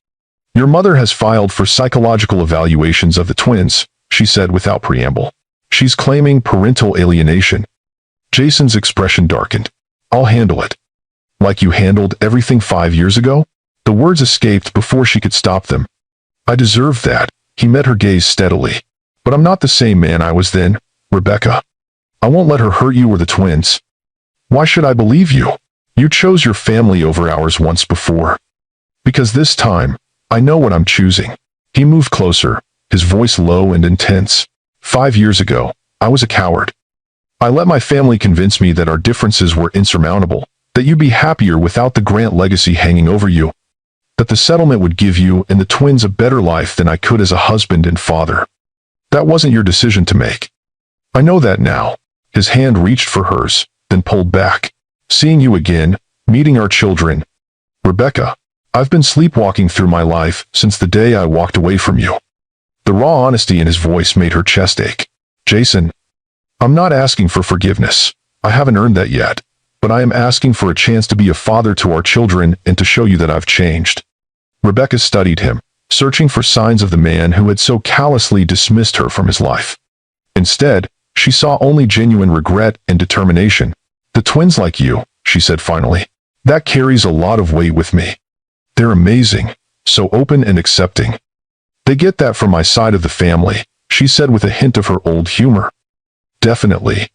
"Your mother has filed for psychological evaluations of the twins," she said without preamble. "She's claiming parental alienation." Jason's expression darkened. "I'll handle it." "Like you handled everything 5 years ago?" The words escaped before she could stop them. "I deserve that." He met her gaze steadily. "But I'm not the same man I was then, Rebecca. I won't let her hurt you or the twins." "Why should I believe you? You chose your family over ours once before." "Because this time, I know what I'm choosing." He moved closer, his voice low and intense. 5 years ago, I was a coward. I let my family convince me that our differences were insurmountable, that you'd be happier without the Grant legacy hanging over you, that the settlement would give you and the twins a better life than I could as a husband and father. That wasn't your decision to make. I know that now. His hand reached for hers, then pulled back. "Seeing you again, meeting our children. Rebecca, I've been sleepwalking through my life since the day I walked away from you." The raw honesty in his voice made her chest ache. "Jason, I'm not asking for forgiveness. I haven't earned that yet, but I am asking for a chance to be a father to our children and to show you that I've changed." Rebecca studied him, searching for signs of the man who had so callously dismissed her from his life. Instead, she saw only genuine regret and determination. "The twins like you," she said finally. "That carries a lot of weight with me. They're amazing, so open and accepting. They get that from my side of the family," she said with a hint of her old humor. "Definitely."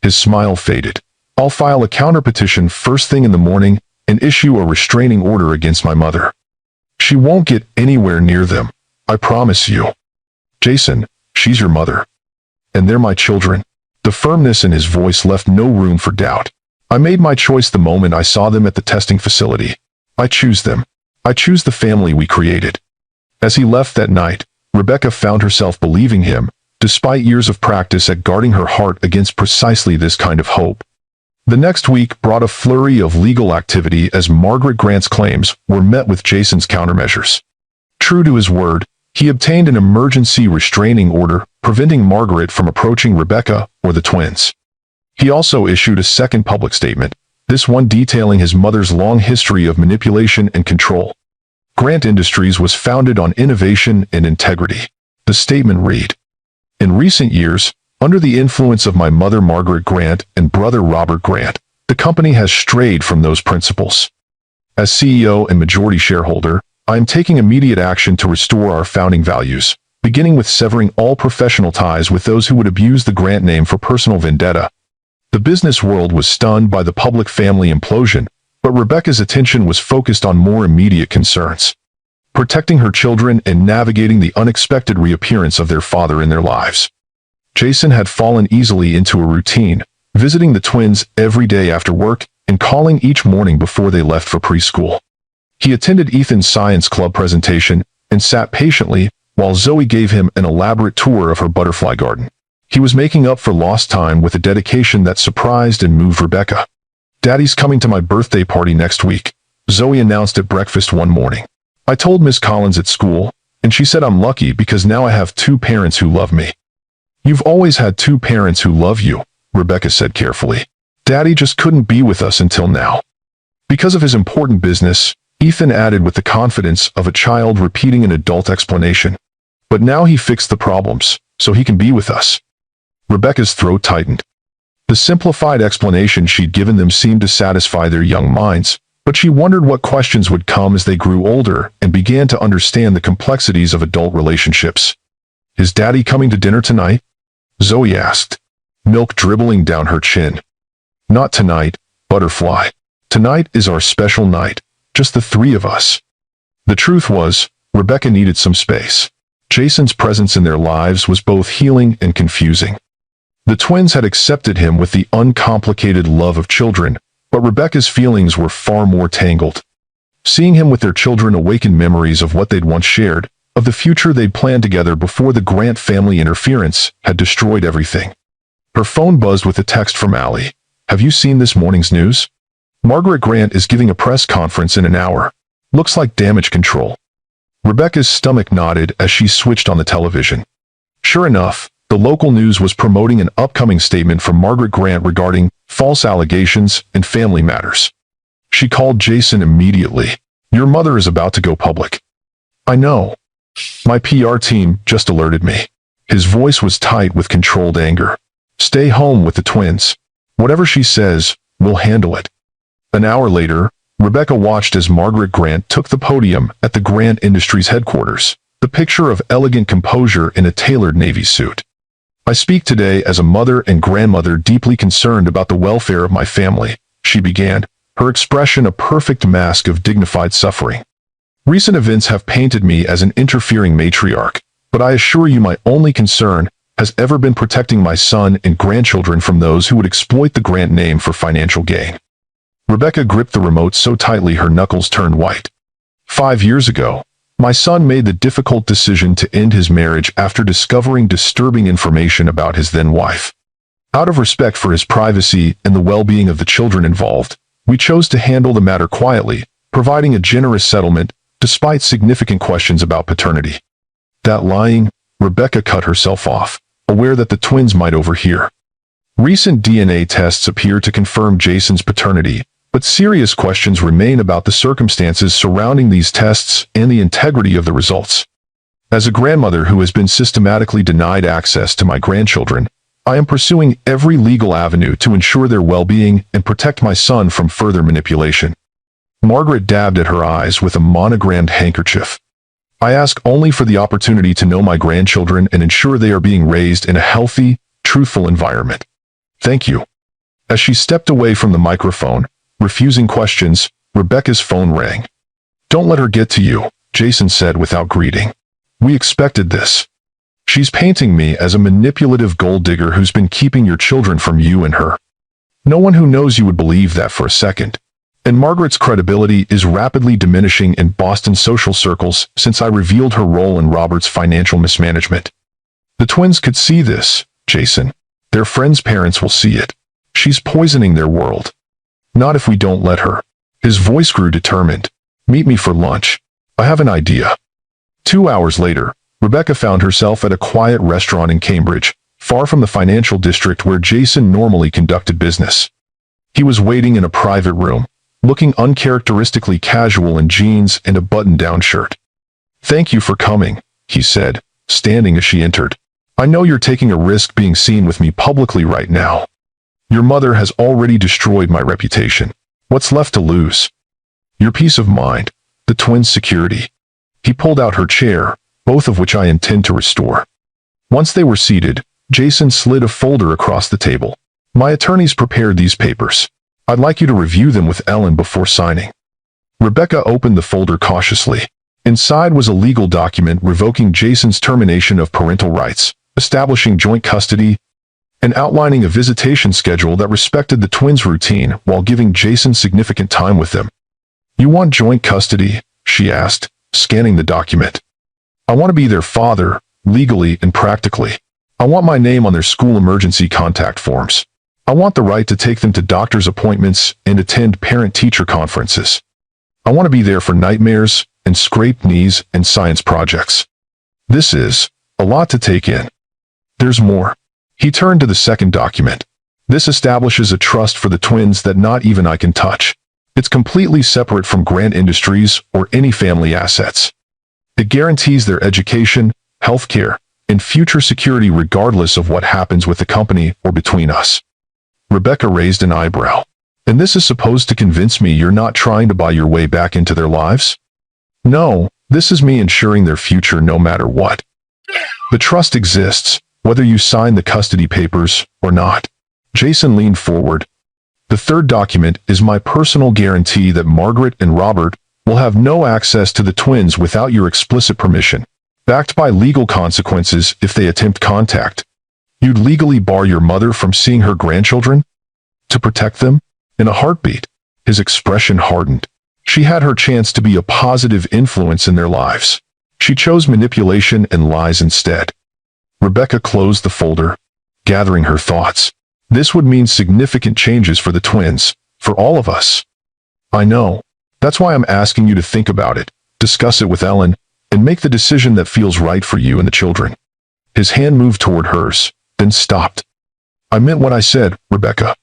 His smile faded. "I'll file a counterpetition first thing in the morning and issue a restraining order against my mother. She won't get anywhere near them, I promise you. Jason, she's your mother. And they're my children." The firmness in his voice left no room for doubt. "I made my choice the moment I saw them at the testing facility. I choose them. I choose the family we created." As he left that night, Rebecca found herself believing him, despite years of practice at guarding her heart against precisely this kind of hope. The next week brought a flurry of legal activity as Margaret Grant's claims were met with Jason's countermeasures. True to his word, he obtained an emergency restraining order preventing Margaret from approaching Rebecca or the twins. He also issued a second public statement, this one detailing his mother's long history of manipulation and control. Grant Industries was founded on innovation and integrity. The statement read, "In recent years, under the influence of my mother Margaret Grant and brother Robert Grant, the company has strayed from those principles. As CEO and majority shareholder, I am taking immediate action to restore our founding values, beginning with severing all professional ties with those who would abuse the Grant name for personal vendetta." The business world was stunned by the public family implosion, but Rebecca's attention was focused on more immediate concerns: protecting her children and navigating the unexpected reappearance of their father in their lives. Jason had fallen easily into a routine, visiting the twins every day after work and calling each morning before they left for preschool. He attended Ethan's science club presentation and sat patiently while Zoe gave him an elaborate tour of her butterfly garden. He was making up for lost time with a dedication that surprised and moved Rebecca. "Daddy's coming to my birthday party next week," Zoe announced at breakfast one morning. "I told Miss Collins at school, and she said I'm lucky because now I have two parents who love me." "You've always had two parents who love you," Rebecca said carefully. "Daddy just couldn't be with us until now." Because of his important business, Ethan added with the confidence of a child repeating an adult explanation. "But now he fixed the problems, so he can be with us." Rebecca's throat tightened. The simplified explanation she'd given them seemed to satisfy their young minds, but she wondered what questions would come as they grew older and began to understand the complexities of adult relationships. "Is Daddy coming to dinner tonight?" Zoe asked, milk dribbling down her chin. "Not tonight, Butterfly. Tonight is our special night, just the three of us." The truth was, Rebecca needed some space. Jason's presence in their lives was both healing and confusing. The twins had accepted him with the uncomplicated love of children, but Rebecca's feelings were far more tangled. Seeing him with their children awakened memories of what they'd once shared, of the future they'd planned together before the Grant family interference had destroyed everything. Her phone buzzed with a text from Allie. "Have you seen this morning's news? Margaret Grant is giving a press conference in an hour. Looks like damage control." Rebecca's stomach knotted as she switched on the television. Sure enough, the local news was promoting an upcoming statement from Margaret Grant regarding false allegations and family matters. She called Jason immediately. "Your mother is about to go public." "I know. My PR team just alerted me." His voice was tight with controlled anger. "Stay home with the twins. Whatever she says, we'll handle it." An hour later, Rebecca watched as Margaret Grant took the podium at the Grant Industries headquarters, the picture of elegant composure in a tailored navy suit. "I speak today as a mother and grandmother deeply concerned about the welfare of my family," she began, her expression a perfect mask of dignified suffering. "Recent events have painted me as an interfering matriarch, but I assure you my only concern has ever been protecting my son and grandchildren from those who would exploit the Grant name for financial gain." Rebecca gripped the remote so tightly her knuckles turned white. 5 years ago, my son made the difficult decision to end his marriage after discovering disturbing information about his then-wife. Out of respect for his privacy and the well-being of the children involved, we chose to handle the matter quietly, providing a generous settlement despite significant questions about paternity. That lying, Rebecca cut herself off, aware that the twins might overhear. Recent DNA tests appear to confirm Jason's paternity, But serious questions remain about the circumstances surrounding these tests and the integrity of the results. As a grandmother who has been systematically denied access to my grandchildren, I am pursuing every legal avenue to ensure their well-being and protect my son from further manipulation. Margaret dabbed at her eyes with a monogrammed handkerchief. I ask only for the opportunity to know my grandchildren and ensure they are being raised in a healthy, truthful environment. Thank you. As she stepped away from the microphone, refusing questions, Rebecca's phone rang. Don't let her get to you, Jason said without greeting. We expected this. She's painting me as a manipulative gold digger who's been keeping your children from you and her. No one who knows you would believe that for a second. And Margaret's credibility is rapidly diminishing in Boston social circles since I revealed her role in Robert's financial mismanagement. The twins could see this, Jason. Their friends' parents will see it. She's poisoning their world. Not if we don't let her. His voice grew determined. Meet me for lunch. I have an idea. 2 hours later, Rebecca found herself at a quiet restaurant in Cambridge, far from the financial district where Jason normally conducted business. He was waiting in a private room, looking uncharacteristically casual in jeans and a button-down shirt. Thank you for coming, he said, standing as she entered. I know you're taking a risk being seen with me publicly right now. Your mother has already destroyed my reputation. What's left to lose? Your peace of mind, the twins' security. He pulled out her chair, both of which I intend to restore. Once they were seated, Jason slid a folder across the table. My attorneys prepared these papers. I'd like you to review them with Ellen before signing. Rebecca opened the folder cautiously. Inside was a legal document revoking Jason's termination of parental rights, establishing joint custody, and outlining a visitation schedule that respected the twins' routine while giving Jason significant time with them. You want joint custody? She asked, scanning the document. I want to be their father, legally and practically. I want my name on their school emergency contact forms. I want the right to take them to doctor's appointments and attend parent-teacher conferences. I want to be there for nightmares and scraped knees and science projects. This is a lot to take in. There's more. He turned to the second document. This establishes a trust for the twins that not even I can touch. It's completely separate from Grant Industries or any family assets. It guarantees their education, health care, and future security regardless of what happens with the company or between us. Rebecca raised an eyebrow. And this is supposed to convince me you're not trying to buy your way back into their lives? No, this is me ensuring their future no matter what. The trust exists, whether you sign the custody papers or not. Jason leaned forward. The third document is my personal guarantee that Margaret and Robert will have no access to the twins without your explicit permission, backed by legal consequences if they attempt contact. You'd legally bar your mother from seeing her grandchildren? To protect them? In a heartbeat. His expression hardened. She had her chance to be a positive influence in their lives. She chose manipulation and lies instead. Rebecca closed the folder, gathering her thoughts. This would mean significant changes for the twins, for all of us. I know. That's why I'm asking you to think about it, discuss it with Ellen, and make the decision that feels right for you and the children. His hand moved toward hers, then stopped. I meant what I said, Rebecca.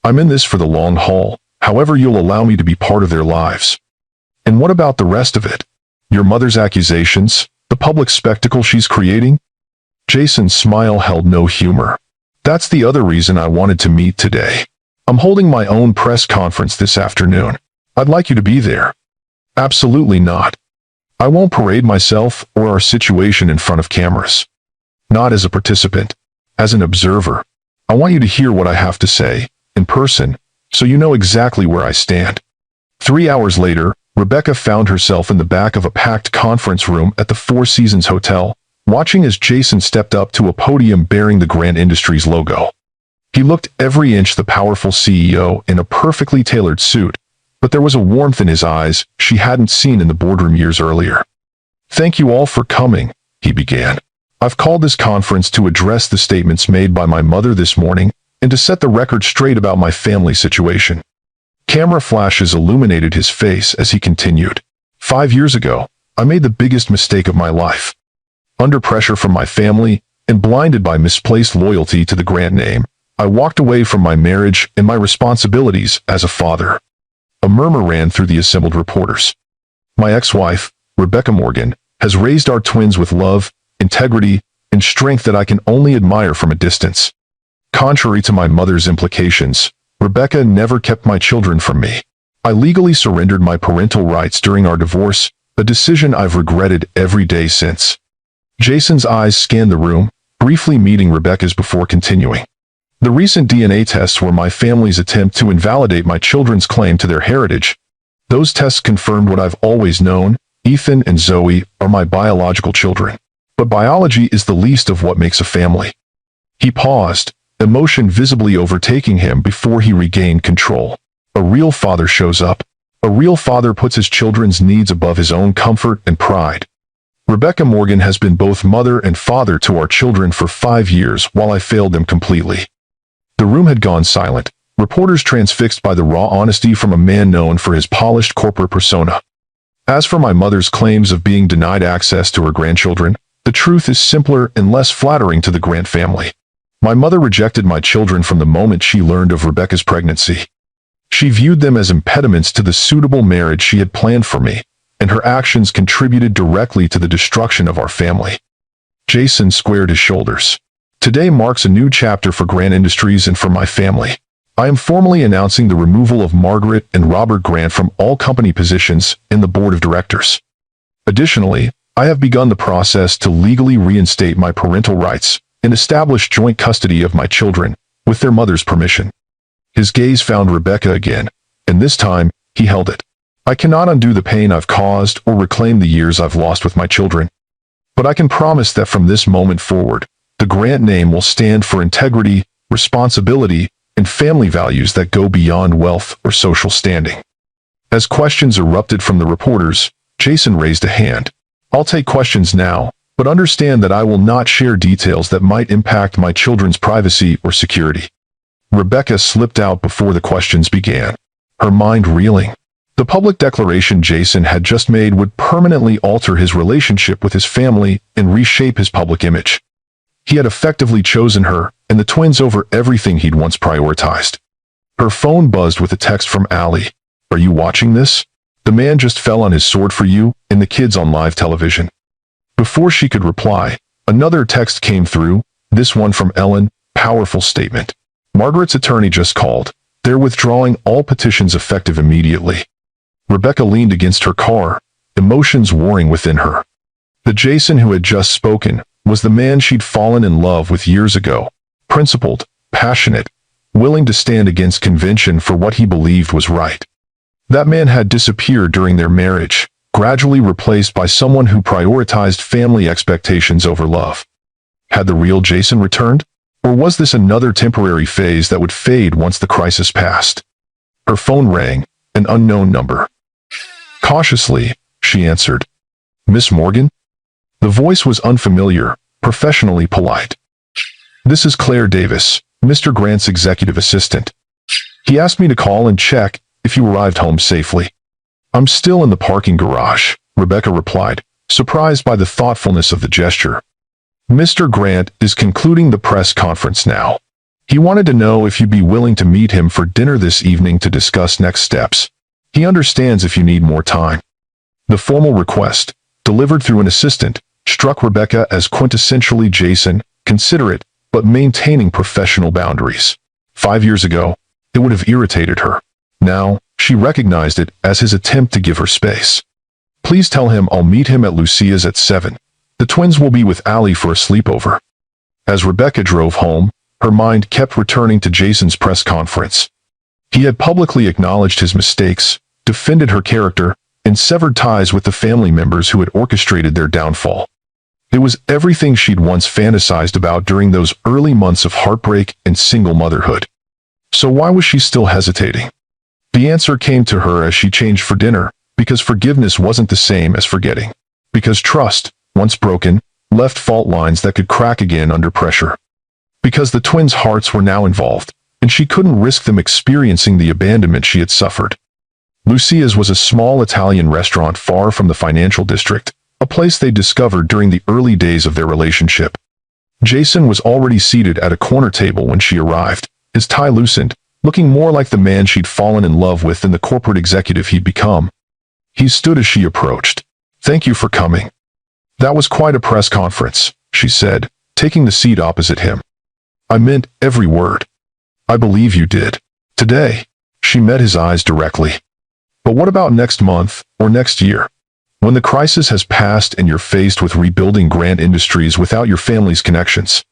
I'm in this for the long haul, however you'll allow me to be part of their lives. And what about the rest of it? Your mother's accusations, the public spectacle she's creating? Jason's smile held no humor. That's the other reason I wanted to meet today. I'm holding my own press conference this afternoon. I'd like you to be there. Absolutely not. I won't parade myself or our situation in front of cameras. Not as a participant, as an observer. I want you to hear what I have to say, in person, so you know exactly where I stand. 3 hours later, Rebecca found herself in the back of a packed conference room at the Four Seasons Hotel, watching as Jason stepped up to a podium bearing the Grant Industries logo. He looked every inch the powerful CEO in a perfectly tailored suit, but there was a warmth in his eyes she hadn't seen in the boardroom years earlier. Thank you all for coming, he began. I've called this conference to address the statements made by my mother this morning and to set the record straight about my family situation. Camera flashes illuminated his face as he continued. 5 years ago, I made the biggest mistake of my life. Under pressure from my family and blinded by misplaced loyalty to the Grant name, I walked away from my marriage and my responsibilities as a father. A murmur ran through the assembled reporters. My ex-wife, Rebecca Morgan, has raised our twins with love, integrity, and strength that I can only admire from a distance. Contrary to my mother's implications, Rebecca never kept my children from me. I legally surrendered my parental rights during our divorce, a decision I've regretted every day since. Jason's eyes scanned the room, briefly meeting Rebecca's before continuing. The recent DNA tests were my family's attempt to invalidate my children's claim to their heritage. Those tests confirmed what I've always known: Ethan and Zoe are my biological children. But biology is the least of what makes a family. He paused, emotion visibly overtaking him before he regained control. A real father shows up. A real father puts his children's needs above his own comfort and pride. Rebecca Morgan has been both mother and father to our children for 5 years while I failed them completely. The room had gone silent, reporters transfixed by the raw honesty from a man known for his polished corporate persona. As for my mother's claims of being denied access to her grandchildren, the truth is simpler and less flattering to the Grant family. My mother rejected my children from the moment she learned of Rebecca's pregnancy. She viewed them as impediments to the suitable marriage she had planned for me, and her actions contributed directly to the destruction of our family. Jason squared his shoulders. Today marks a new chapter for Grant Industries and for my family. I am formally announcing the removal of Margaret and Robert Grant from all company positions in the board of directors. Additionally, I have begun the process to legally reinstate my parental rights and establish joint custody of my children, with their mother's permission. His gaze found Rebecca again, and this time, he held it. I cannot undo the pain I've caused or reclaim the years I've lost with my children. But I can promise that from this moment forward, the Grant name will stand for integrity, responsibility, and family values that go beyond wealth or social standing. As questions erupted from the reporters, Jason raised a hand. I'll take questions now, but understand that I will not share details that might impact my children's privacy or security. Rebecca slipped out before the questions began, her mind reeling. The public declaration Jason had just made would permanently alter his relationship with his family and reshape his public image. He had effectively chosen her and the twins over everything he'd once prioritized. Her phone buzzed with a text from Allie. Are you watching this? The man just fell on his sword for you and the kids on live television. Before she could reply, another text came through, this one from Ellen, powerful statement. Margaret's attorney just called. They're withdrawing all petitions effective immediately. Rebecca leaned against her car, emotions warring within her. The Jason who had just spoken was the man she'd fallen in love with years ago, principled, passionate, willing to stand against convention for what he believed was right. That man had disappeared during their marriage, gradually replaced by someone who prioritized family expectations over love. Had the real Jason returned? Or was this another temporary phase that would fade once the crisis passed? Her phone rang, an unknown number. Cautiously, she answered. Miss Morgan? The voice was unfamiliar, professionally polite. This is Claire Davis, Mr. Grant's executive assistant. He asked me to call and check if you arrived home safely. I'm still in the parking garage, Rebecca replied, surprised by the thoughtfulness of the gesture. Mr. Grant is concluding the press conference now. He wanted to know if you'd be willing to meet him for dinner this evening to discuss next steps. He understands if you need more time. The formal request, delivered through an assistant, struck Rebecca as quintessentially Jason, considerate, but maintaining professional boundaries. 5 years ago, it would have irritated her. Now, she recognized it as his attempt to give her space. Please tell him I'll meet him at Lucia's at 7. The twins will be with Allie for a sleepover. As Rebecca drove home, her mind kept returning to Jason's press conference. He had publicly acknowledged his mistakes, defended her character, and severed ties with the family members who had orchestrated their downfall. It was everything she'd once fantasized about during those early months of heartbreak and single motherhood. So why was she still hesitating? The answer came to her as she changed for dinner, because forgiveness wasn't the same as forgetting. Because trust, once broken, left fault lines that could crack again under pressure. Because the twins' hearts were now involved, and she couldn't risk them experiencing the abandonment she had suffered. Lucia's was a small Italian restaurant far from the financial district, a place they discovered during the early days of their relationship. Jason was already seated at a corner table when she arrived, his tie loosened, looking more like the man she'd fallen in love with than the corporate executive he'd become. He stood as she approached. "Thank you for coming." "That was quite a press conference," she said, taking the seat opposite him. "I meant every word." "I believe you did." "Today." She met his eyes directly. "But what about next month, or next year? When the crisis has passed and you're faced with rebuilding Grant Industries without your family's connections?"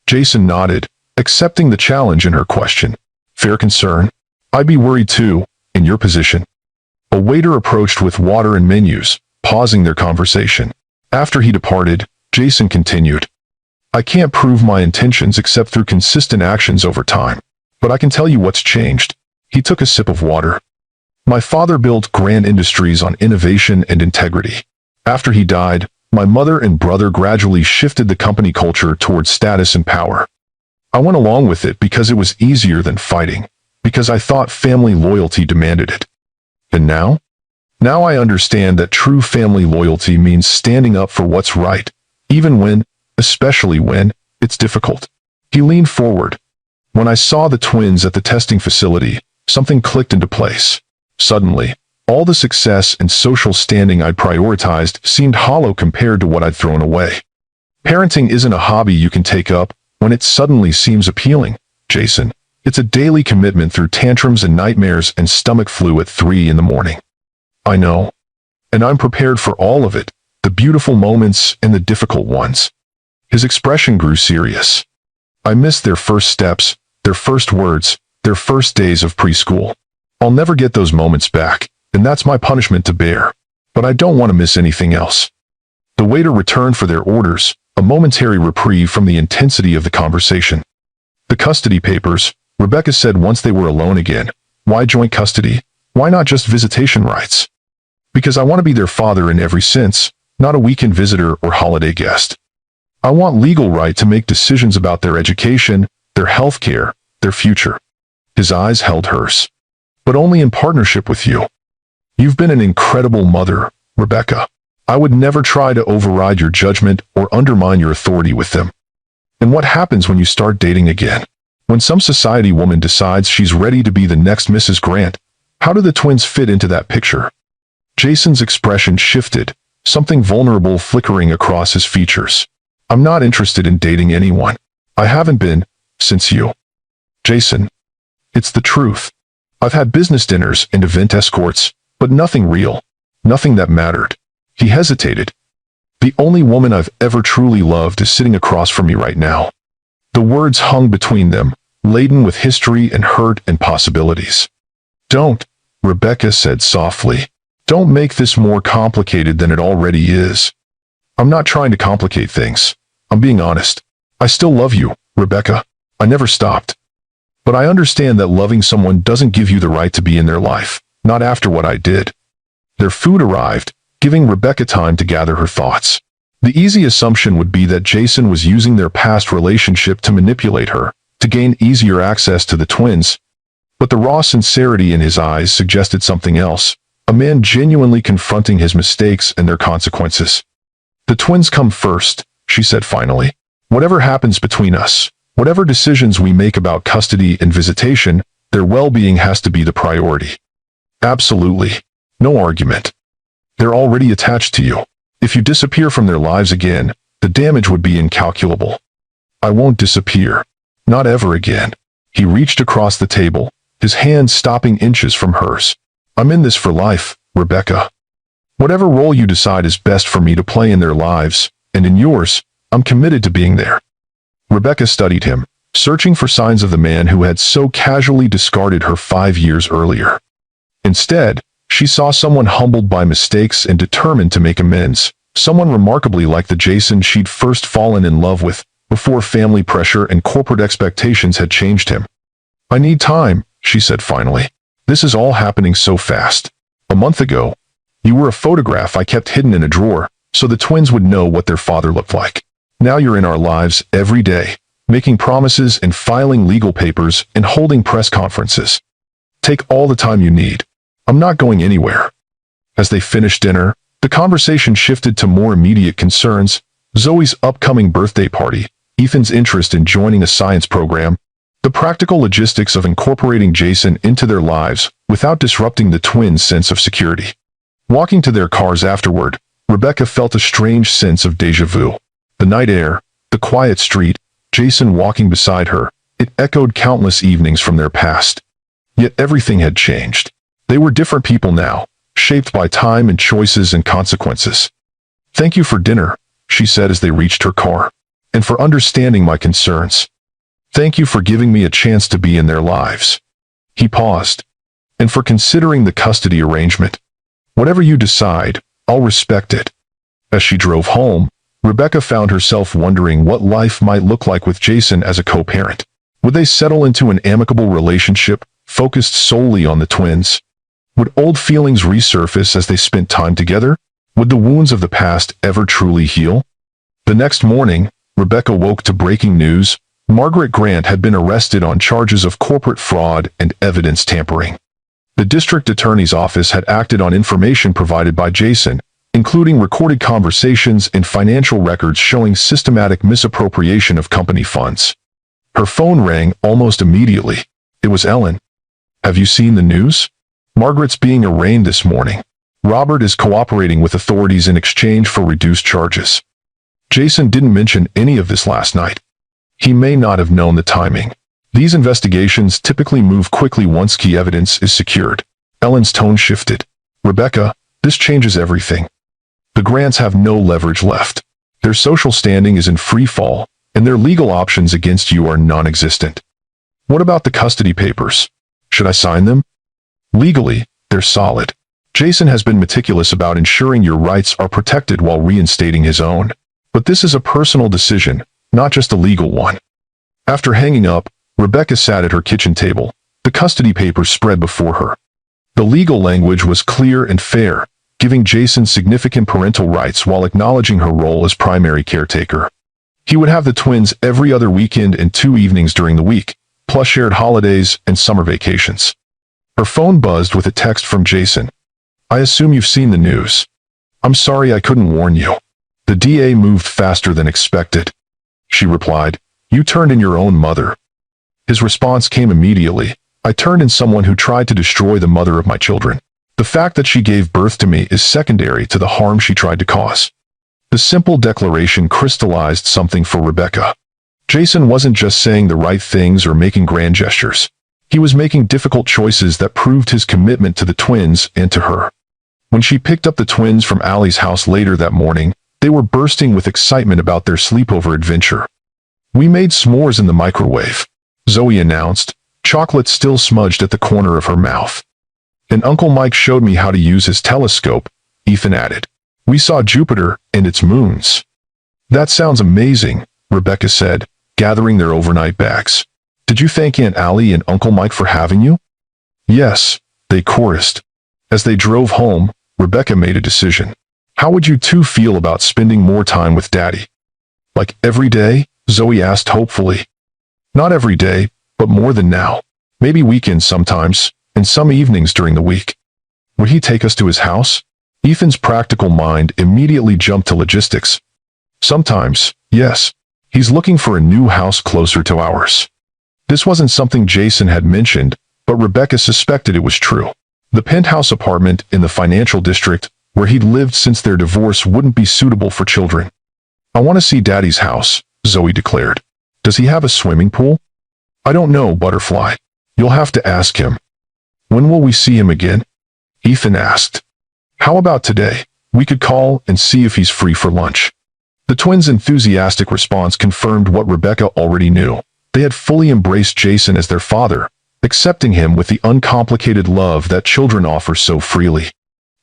Jason nodded, accepting the challenge in her question. "Fair concern. I'd be worried too, in your position." A waiter approached with water and menus, pausing their conversation. After he departed, Jason continued. "I can't prove my intentions except through consistent actions over time. But I can tell you what's changed." He took a sip of water. "My father built Grant Industries on innovation and integrity. After he died, my mother and brother gradually shifted the company culture towards status and power. I went along with it because it was easier than fighting, because I thought family loyalty demanded it. And now? Now I understand that true family loyalty means standing up for what's right, even when, especially when, it's difficult." He leaned forward. "When I saw the twins at the testing facility, something clicked into place. Suddenly, all the success and social standing I'd prioritized seemed hollow compared to what I'd thrown away. Parenting isn't a hobby you can take up when it suddenly seems appealing, Jason. It's a daily commitment through tantrums and nightmares and stomach flu at 3 in the morning. I know. And I'm prepared for all of it, the beautiful moments and the difficult ones." His expression grew serious. "I miss their first steps, their first words, their first days of preschool. I'll never get those moments back, and that's my punishment to bear. But I don't want to miss anything else." The waiter returned for their orders, a momentary reprieve from the intensity of the conversation. "The custody papers," Rebecca said once they were alone again. "Why joint custody? Why not just visitation rights?" "Because I want to be their father in every sense, not a weekend visitor or holiday guest. I want legal right to make decisions about their education, their health care, their future." His eyes held hers. "But only in partnership with you. You've been an incredible mother, Rebecca. I would never try to override your judgment or undermine your authority with them." "And what happens when you start dating again? When some society woman decides she's ready to be the next Mrs. Grant, how do the twins fit into that picture?" Jason's expression shifted, something vulnerable flickering across his features. "I'm not interested in dating anyone. I haven't been, since you." "Jason, it's the truth. I've had business dinners and event escorts, but nothing real. Nothing that mattered." He hesitated. "The only woman I've ever truly loved is sitting across from me right now." The words hung between them, laden with history and hurt and possibilities. "Don't," Rebecca said softly. "Don't make this more complicated than it already is." "I'm not trying to complicate things. I'm being honest. I still love you, Rebecca. I never stopped. But I understand that loving someone doesn't give you the right to be in their life, not after what I did." Their food arrived, giving Rebecca time to gather her thoughts. The easy assumption would be that Jason was using their past relationship to manipulate her, to gain easier access to the twins. But the raw sincerity in his eyes suggested something else, a man genuinely confronting his mistakes and their consequences. "The twins come first," she said finally. "Whatever happens between us, whatever decisions we make about custody and visitation, their well-being has to be the priority." "Absolutely. No argument. They're already attached to you. If you disappear from their lives again, the damage would be incalculable." "I won't disappear. Not ever again." He reached across the table, his hand stopping inches from hers. "I'm in this for life, Rebecca. Whatever role you decide is best for me to play in their lives, and in yours, I'm committed to being there." Rebecca studied him, searching for signs of the man who had so casually discarded her 5 years earlier. Instead, she saw someone humbled by mistakes and determined to make amends, someone remarkably like the Jason she'd first fallen in love with, before family pressure and corporate expectations had changed him. "I need time," she said finally. "This is all happening so fast. A month ago, you were a photograph I kept hidden in a drawer, so the twins would know what their father looked like. Now you're in our lives every day, making promises and filing legal papers and holding press conferences. Take all the time you need. I'm not going anywhere." As they finished dinner, the conversation shifted to more immediate concerns: Zoe's upcoming birthday party, Ethan's interest in joining a science program, The practical logistics of incorporating Jason into their lives without disrupting the twins' sense of security. Walking to their cars afterward, Rebecca felt a strange sense of déjà vu. The night air, the quiet street, Jason walking beside her, it echoed countless evenings from their past. Yet everything had changed. They were different people now, shaped by time and choices and consequences. "Thank you for dinner," she said as they reached her car, "and for understanding my concerns. Thank you for giving me a chance to be in their lives." He paused. "And for considering the custody arrangement. Whatever you decide, I'll respect it." As she drove home, Rebecca found herself wondering what life might look like with Jason as a co-parent. Would they settle into an amicable relationship, focused solely on the twins? Would old feelings resurface as they spent time together? Would the wounds of the past ever truly heal? The next morning, Rebecca woke to breaking news. Margaret Grant had been arrested on charges of corporate fraud and evidence tampering. The district attorney's office had acted on information provided by Jason, including recorded conversations and financial records showing systematic misappropriation of company funds. Her phone rang almost immediately. It was Ellen. "Have you seen the news? Margaret's being arraigned this morning. Robert is cooperating with authorities in exchange for reduced charges." Jason didn't mention any of this last night. He may not have known the timing. These investigations typically move quickly once key evidence is secured. Ellen's tone shifted. "Rebecca, this changes everything. The Grants have no leverage left. Their social standing is in free fall, and their legal options against you are non-existent. What about the custody papers? Should I sign them? Legally, they're solid. Jason has been meticulous about ensuring your rights are protected while reinstating his own. But this is a personal decision, not just a legal one." After hanging up, Rebecca sat at her kitchen table, the custody papers spread before her. The legal language was clear and fair, giving Jason significant parental rights while acknowledging her role as primary caretaker. He would have the twins every other weekend and 2 evenings during the week, plus shared holidays and summer vacations. Her phone buzzed with a text from Jason. "I assume you've seen the news. I'm sorry I couldn't warn you. The DA moved faster than expected." She replied, "You turned in your own mother." His response came immediately. "I turned in someone who tried to destroy the mother of my children. The fact that she gave birth to me is secondary to the harm she tried to cause." The simple declaration crystallized something for Rebecca. Jason wasn't just saying the right things or making grand gestures. He was making difficult choices that proved his commitment to the twins and to her. When she picked up the twins from Allie's house later that morning, they were bursting with excitement about their sleepover adventure. "We made s'mores in the microwave," Zoe announced, chocolate still smudged at the corner of her mouth. "And Uncle Mike showed me how to use his telescope," Ethan added. "We saw Jupiter and its moons." "That sounds amazing," Rebecca said, gathering their overnight bags. "Did you thank Aunt Allie and Uncle Mike for having you?" "Yes," they chorused. As they drove home, Rebecca made a decision. "How would you two feel about spending more time with Daddy?" "Like every day?" Zoe asked hopefully. "Not every day, but more than now. Maybe weekends sometimes, and some evenings during the week." "Would he take us to his house?" Ethan's practical mind immediately jumped to logistics. "Sometimes, yes. He's looking for a new house closer to ours." This wasn't something Jason had mentioned, but Rebecca suspected it was true. The penthouse apartment in the financial district, where he'd lived since their divorce, wouldn't be suitable for children. "I want to see Daddy's house," Zoe declared. "Does he have a swimming pool?" "I don't know, Butterfly. You'll have to ask him." "When will we see him again?" Ethan asked. "How about today? We could call and see if he's free for lunch." The twins' enthusiastic response confirmed what Rebecca already knew. They had fully embraced Jason as their father, accepting him with the uncomplicated love that children offer so freely.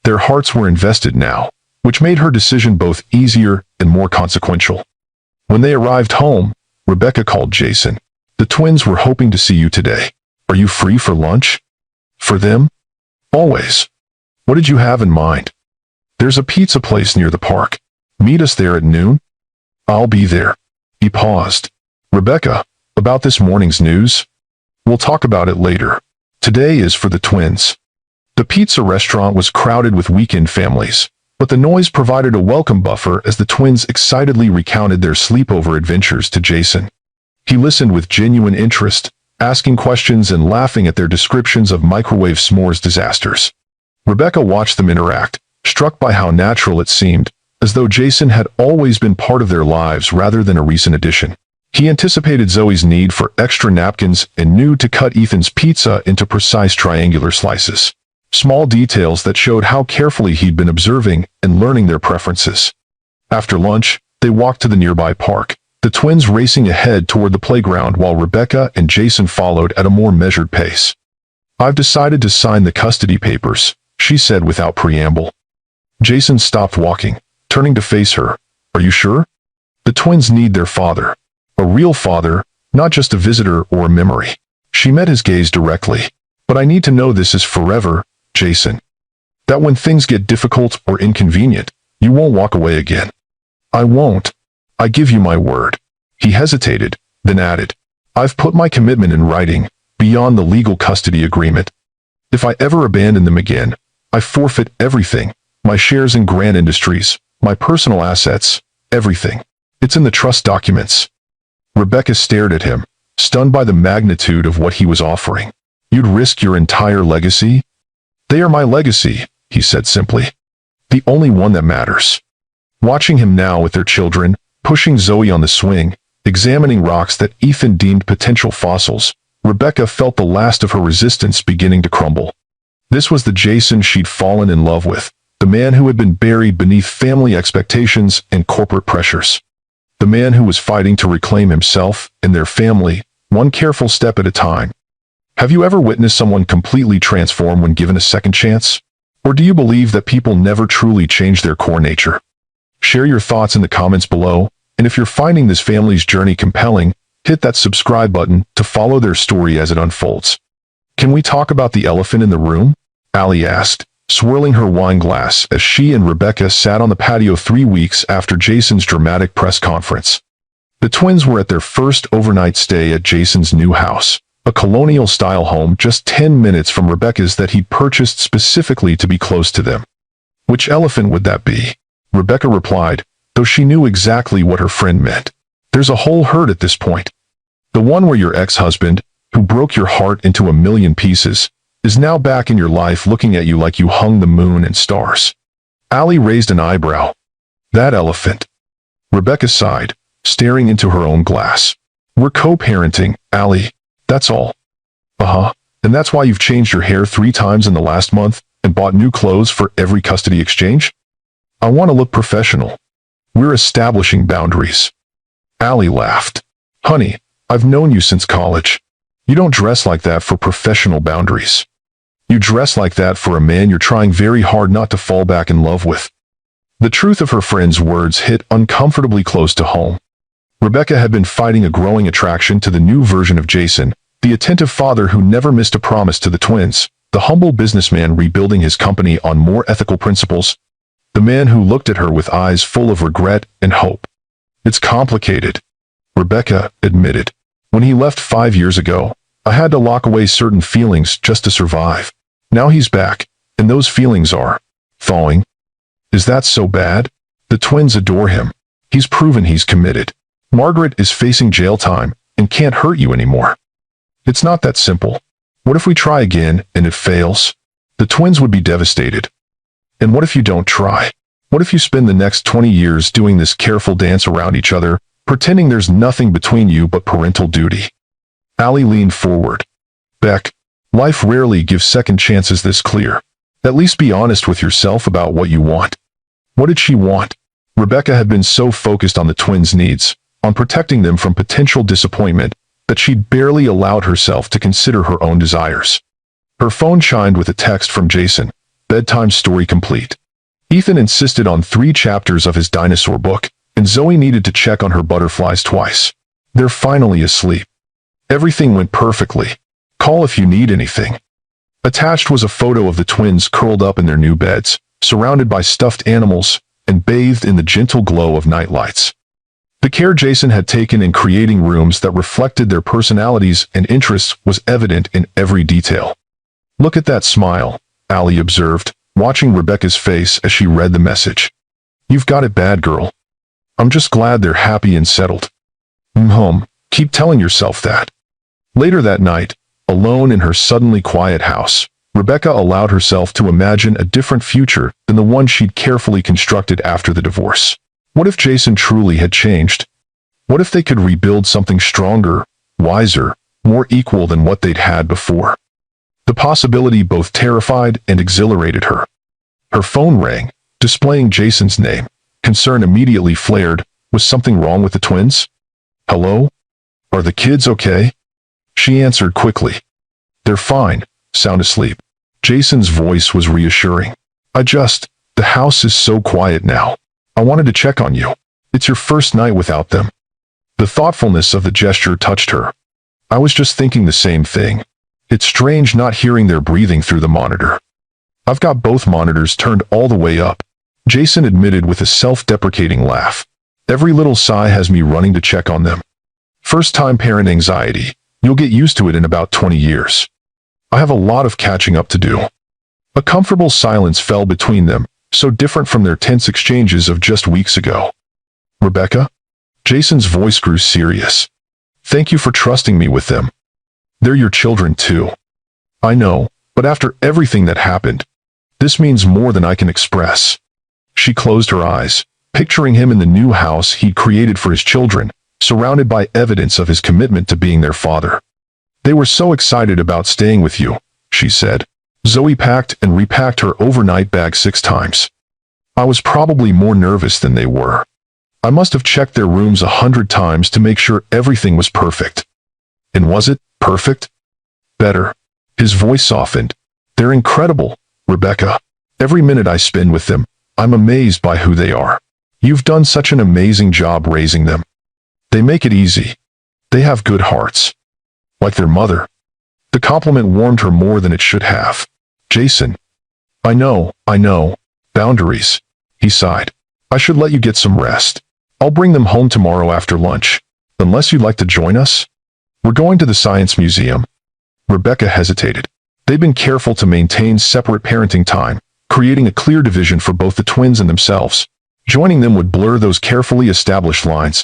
Their hearts were invested now, which made her decision both easier and more consequential. When they arrived home, Rebecca called Jason. "The twins were hoping to see you today. Are you free for lunch?" "For them? Always. What did you have in mind?" "There's a pizza place near the park. Meet us there at noon?" "I'll be there." He paused. "Rebecca, about this morning's news? We'll talk about it later. Today is for the twins." The pizza restaurant was crowded with weekend families, but the noise provided a welcome buffer as the twins excitedly recounted their sleepover adventures to Jason. He listened with genuine interest, asking questions and laughing at their descriptions of microwave s'mores disasters. Rebecca watched them interact, struck by how natural it seemed, as though Jason had always been part of their lives rather than a recent addition. He anticipated Zoe's need for extra napkins and knew to cut Ethan's pizza into precise triangular slices. Small details that showed how carefully he'd been observing and learning their preferences. After lunch, they walked to the nearby park, the twins racing ahead toward the playground while Rebecca and Jason followed at a more measured pace. "I've decided to sign the custody papers," she said without preamble. Jason stopped walking, turning to face her. "Are you sure? The twins need their father. A real father, not just a visitor or a memory." She met his gaze directly. "But I need to know this is forever, Jason. That when things get difficult or inconvenient, you won't walk away again." "I won't. I give you my word." He hesitated, then added, "I've put my commitment in writing, beyond the legal custody agreement. If I ever abandon them again, I forfeit everything, my shares in Grand Industries, my personal assets, everything. It's in the trust documents." Rebecca stared at him, stunned by the magnitude of what he was offering. "You'd risk your entire legacy?" "They are my legacy," he said simply. "The only one that matters." Watching him now with their children, pushing Zoe on the swing, examining rocks that Ethan deemed potential fossils, Rebecca felt the last of her resistance beginning to crumble. This was the Jason she'd fallen in love with, the man who had been buried beneath family expectations and corporate pressures. The man who was fighting to reclaim himself and their family, one careful step at a time. Have you ever witnessed someone completely transform when given a second chance? Or do you believe that people never truly change their core nature? Share your thoughts in the comments below, and if you're finding this family's journey compelling, hit that subscribe button to follow their story as it unfolds. "Can we talk about the elephant in the room?" Allie asked, swirling her wine glass as she and Rebecca sat on the patio 3 weeks after Jason's dramatic press conference. The twins were at their first overnight stay at Jason's new house, a colonial-style home just 10 minutes from Rebecca's that he'd purchased specifically to be close to them. "Which elephant would that be?" Rebecca replied, though she knew exactly what her friend meant. "There's a whole herd at this point. The one where your ex-husband, who broke your heart into a million pieces, is now back in your life looking at you like you hung the moon and stars." Allie raised an eyebrow. "That elephant." Rebecca sighed, staring into her own glass. "We're co-parenting, Allie. That's all." "Uh-huh. And that's why you've changed your hair 3 times in the last month and bought new clothes for every custody exchange?" "I want to look professional. We're establishing boundaries." Allie laughed. "Honey, I've known you since college. You don't dress like that for professional boundaries. You dress like that for a man you're trying very hard not to fall back in love with." The truth of her friend's words hit uncomfortably close to home. Rebecca had been fighting a growing attraction to the new version of Jason, the attentive father who never missed a promise to the twins, the humble businessman rebuilding his company on more ethical principles, the man who looked at her with eyes full of regret and hope. "It's complicated," Rebecca admitted. "When he left 5 years ago, I had to lock away certain feelings just to survive. Now he's back, and those feelings are thawing." "Is that so bad?" "The twins adore him. He's proven he's committed. Margaret is facing jail time and can't hurt you anymore." "It's not that simple. What if we try again and it fails?" The twins would be devastated. "And what if you don't try? What if you spend the next 20 years doing this careful dance around each other, pretending there's nothing between you but parental duty?" Allie leaned forward. "Beck, life rarely gives second chances this clear. At least be honest with yourself about what you want." What did she want? Rebecca had been so focused on the twins' needs, on protecting them from potential disappointment, that she'd barely allowed herself to consider her own desires. Her phone chimed with a text from Jason. Bedtime story complete. Ethan insisted on 3 chapters of his dinosaur book, and Zoe needed to check on her butterflies twice. They're finally asleep. Everything went perfectly. Call if you need anything. Attached was a photo of the twins curled up in their new beds, surrounded by stuffed animals, and bathed in the gentle glow of nightlights. The care Jason had taken in creating rooms that reflected their personalities and interests was evident in every detail. "Look at that smile," Allie observed, watching Rebecca's face as she read the message. "You've got it bad, girl. I'm just glad they're happy and settled." Keep telling yourself that." Later that night, alone in her suddenly quiet house, Rebecca allowed herself to imagine a different future than the one she'd carefully constructed after the divorce. What if Jason truly had changed? What if they could rebuild something stronger, wiser, more equal than what they'd had before? The possibility both terrified and exhilarated her. Her phone rang, displaying Jason's name. Concern immediately flared. Was something wrong with the twins? Hello? Are the kids okay? She answered quickly. They're fine, sound asleep. Jason's voice was reassuring. The house is so quiet now. I wanted to check on you. It's your first night without them. The thoughtfulness of the gesture touched her. I was just thinking the same thing. It's strange not hearing their breathing through the monitor. I've got both monitors turned all the way up, Jason admitted with a self-deprecating laugh. Every little sigh has me running to check on them. First-time parent anxiety. You'll get used to it in about 20 years. I have a lot of catching up to do. A comfortable silence fell between them, so different from their tense exchanges of just weeks ago. Rebecca? Jason's voice grew serious. Thank you for trusting me with them. They're your children too. I know, but after everything that happened, this means more than I can express. She closed her eyes, picturing him in the new house he'd created for his children, surrounded by evidence of his commitment to being their father. They were so excited about staying with you, she said. Zoe packed and repacked her overnight bag 6 times. I was probably more nervous than they were. I must have checked their rooms 100 times to make sure everything was perfect. And was it perfect? Better. His voice softened. They're incredible, Rebecca. Every minute I spend with them, I'm amazed by who they are. You've done such an amazing job raising them. They make it easy. They have good hearts. Like their mother. The compliment warmed her more than it should have. Jason. I know. Boundaries. He sighed. I should let you get some rest. I'll bring them home tomorrow after lunch. Unless you'd like to join us? We're going to the Science Museum. Rebecca hesitated. They'd been careful to maintain separate parenting time, creating a clear division for both the twins and themselves. Joining them would blur those carefully established lines.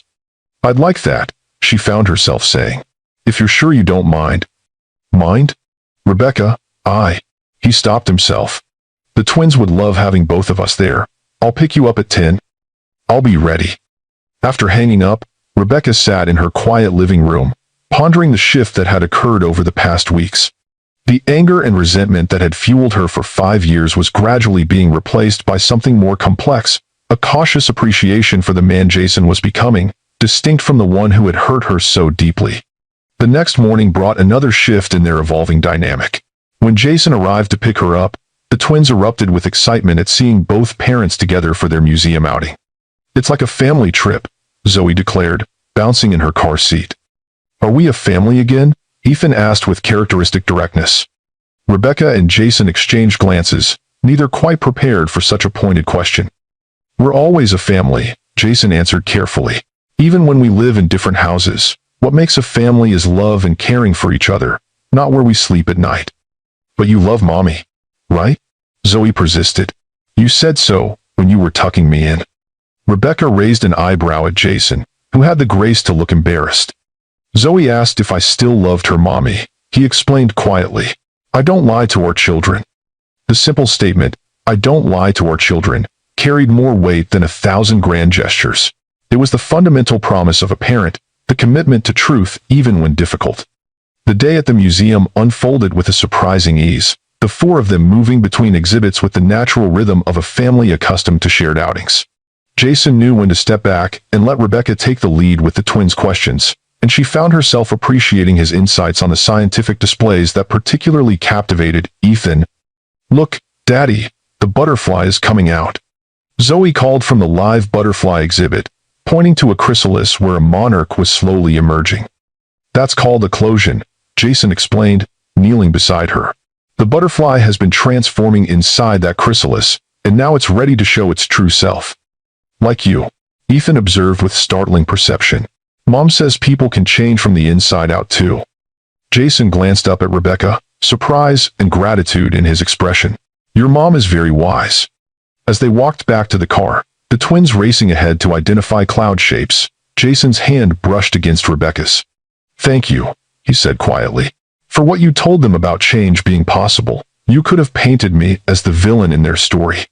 I'd like that, she found herself saying. If you're sure you don't mind. Mind? Rebecca, He stopped himself. The twins would love having both of us there. I'll pick you up at 10. I'll be ready. After hanging up, Rebecca sat in her quiet living room, pondering the shift that had occurred over the past weeks. The anger and resentment that had fueled her for 5 years was gradually being replaced by something more complex, a cautious appreciation for the man Jason was becoming, distinct from the one who had hurt her so deeply. The next morning brought another shift in their evolving dynamic. When Jason arrived to pick her up, the twins erupted with excitement at seeing both parents together for their museum outing. It's like a family trip, Zoe declared, bouncing in her car seat. Are we a family again? Ethan asked with characteristic directness. Rebecca and Jason exchanged glances, neither quite prepared for such a pointed question. We're always a family, Jason answered carefully. Even when we live in different houses, what makes a family is love and caring for each other, not where we sleep at night. But you love Mommy, right? Zoe persisted. You said so when you were tucking me in. Rebecca raised an eyebrow at Jason, who had the grace to look embarrassed. Zoe asked if I still loved her Mommy. He explained quietly. I don't lie to our children. The simple statement, I don't lie to our children, carried more weight than 1,000 grand gestures. It was the fundamental promise of a parent, the commitment to truth even when difficult. The day at the museum unfolded with a surprising ease, the 4 of them moving between exhibits with the natural rhythm of a family accustomed to shared outings. Jason knew when to step back and let Rebecca take the lead with the twins' questions, and she found herself appreciating his insights on the scientific displays that particularly captivated Ethan. Look, Daddy, the butterfly is coming out. Zoe called from the live butterfly exhibit, pointing to a chrysalis where a monarch was slowly emerging. That's called eclosion, Jason explained, kneeling beside her. The butterfly has been transforming inside that chrysalis, and now it's ready to show its true self. Like you, Ethan observed with startling perception. Mom says people can change from the inside out too. Jason glanced up at Rebecca, surprise and gratitude in his expression. Your mom is very wise. As they walked back to the car, the twins racing ahead to identify cloud shapes, Jason's hand brushed against Rebecca's. Thank you, he said quietly. For what you told them about change being possible, you could have painted me as the villain in their story.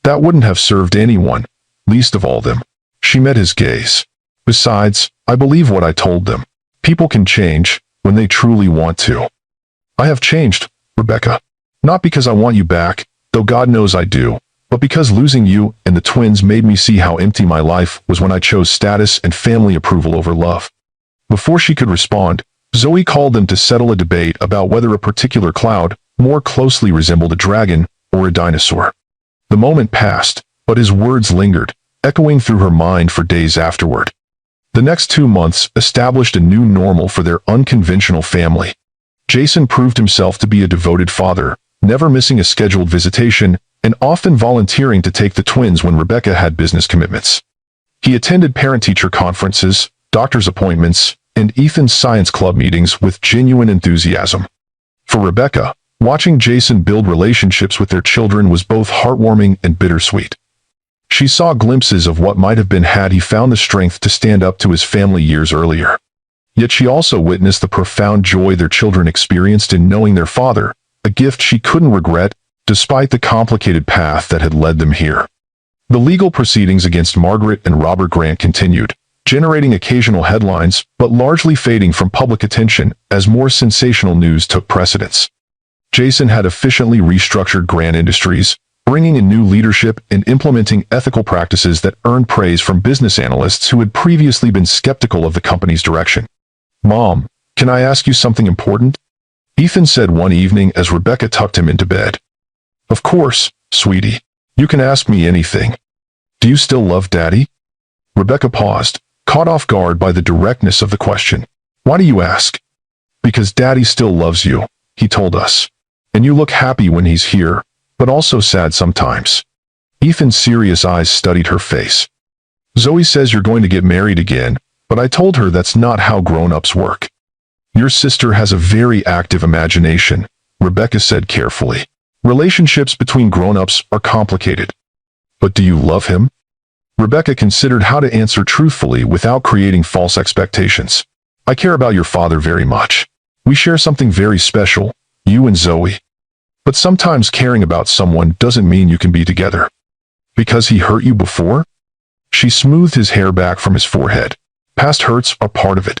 That wouldn't have served anyone, least of all them. She met his gaze. Besides, I believe what I told them. People can change when they truly want to. I have changed, Rebecca. Not because I want you back, though God knows I do, but because losing you and the twins made me see how empty my life was when I chose status and family approval over love. Before she could respond, Zoe called them to settle a debate about whether a particular cloud more closely resembled a dragon or a dinosaur. The moment passed, but his words lingered, echoing through her mind for days afterward. The next 2 months established a new normal for their unconventional family. Jason proved himself to be a devoted father, never missing a scheduled visitation, and often volunteering to take the twins when Rebecca had business commitments. He attended parent-teacher conferences, doctor's appointments, and Ethan's science club meetings with genuine enthusiasm. For Rebecca, watching Jason build relationships with their children was both heartwarming and bittersweet. She saw glimpses of what might have been had he found the strength to stand up to his family years earlier. Yet she also witnessed the profound joy their children experienced in knowing their father, a gift she couldn't regret, despite the complicated path that had led them here. The legal proceedings against Margaret and Robert Grant continued, generating occasional headlines, but largely fading from public attention as more sensational news took precedence. Jason had efficiently restructured Grant Industries, bringing in new leadership and implementing ethical practices that earned praise from business analysts who had previously been skeptical of the company's direction. "Mom, can I ask you something important?" Ethan said one evening as Rebecca tucked him into bed. "Of course, sweetie. You can ask me anything. Do you still love Daddy?" Rebecca paused, caught off guard by the directness of the question. "Why do you ask?" "Because Daddy still loves you," he told us. "And you look happy when he's here, but also sad sometimes." Ethan's serious eyes studied her face. "Zoe says you're going to get married again, but I told her that's not how grown-ups work." "Your sister has a very active imagination," Rebecca said carefully. "Relationships between grown-ups are complicated." "But do you love him?" Rebecca considered how to answer truthfully without creating false expectations. "I care about your father very much. We share something very special, you and Zoe. But sometimes caring about someone doesn't mean you can be together." "Because he hurt you before?" She smoothed his hair back from his forehead. "Past hurts are part of it.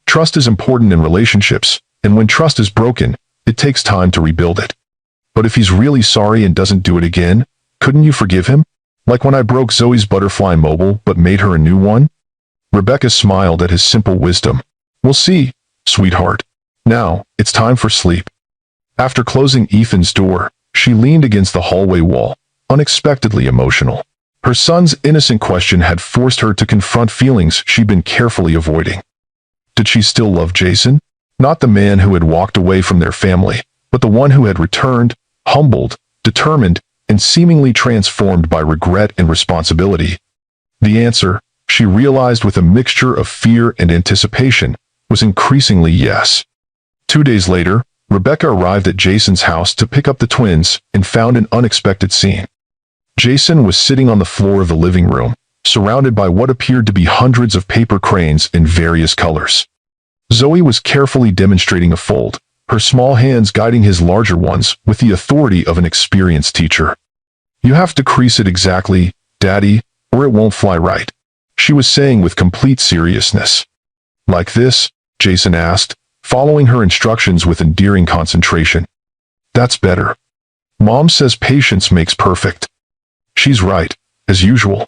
Trust is important in relationships, and when trust is broken, it takes time to rebuild it. But if he's really sorry and doesn't do it again, couldn't you forgive him? Like when I broke Zoe's butterfly mobile but made her a new one?" Rebecca smiled at his simple wisdom. "We'll see, sweetheart. Now, it's time for sleep." After closing Ethan's door, she leaned against the hallway wall, unexpectedly emotional. Her son's innocent question had forced her to confront feelings she'd been carefully avoiding. Did she still love Jason? Not the man who had walked away from their family, but the one who had returned, humbled, determined, and seemingly transformed by regret and responsibility. The answer, she realized with a mixture of fear and anticipation, was increasingly yes. 2 days later, Rebecca arrived at Jason's house to pick up the twins and found an unexpected scene. Jason was sitting on the floor of the living room, surrounded by what appeared to be hundreds of paper cranes in various colors. Zoe was carefully demonstrating a fold, her small hands guiding his larger ones with the authority of an experienced teacher. "You have to crease it exactly, Daddy, or it won't fly right," she was saying with complete seriousness. "Like this?" Jason asked, following her instructions with endearing concentration. "That's better. Mom says patience makes perfect." She's right, as usual.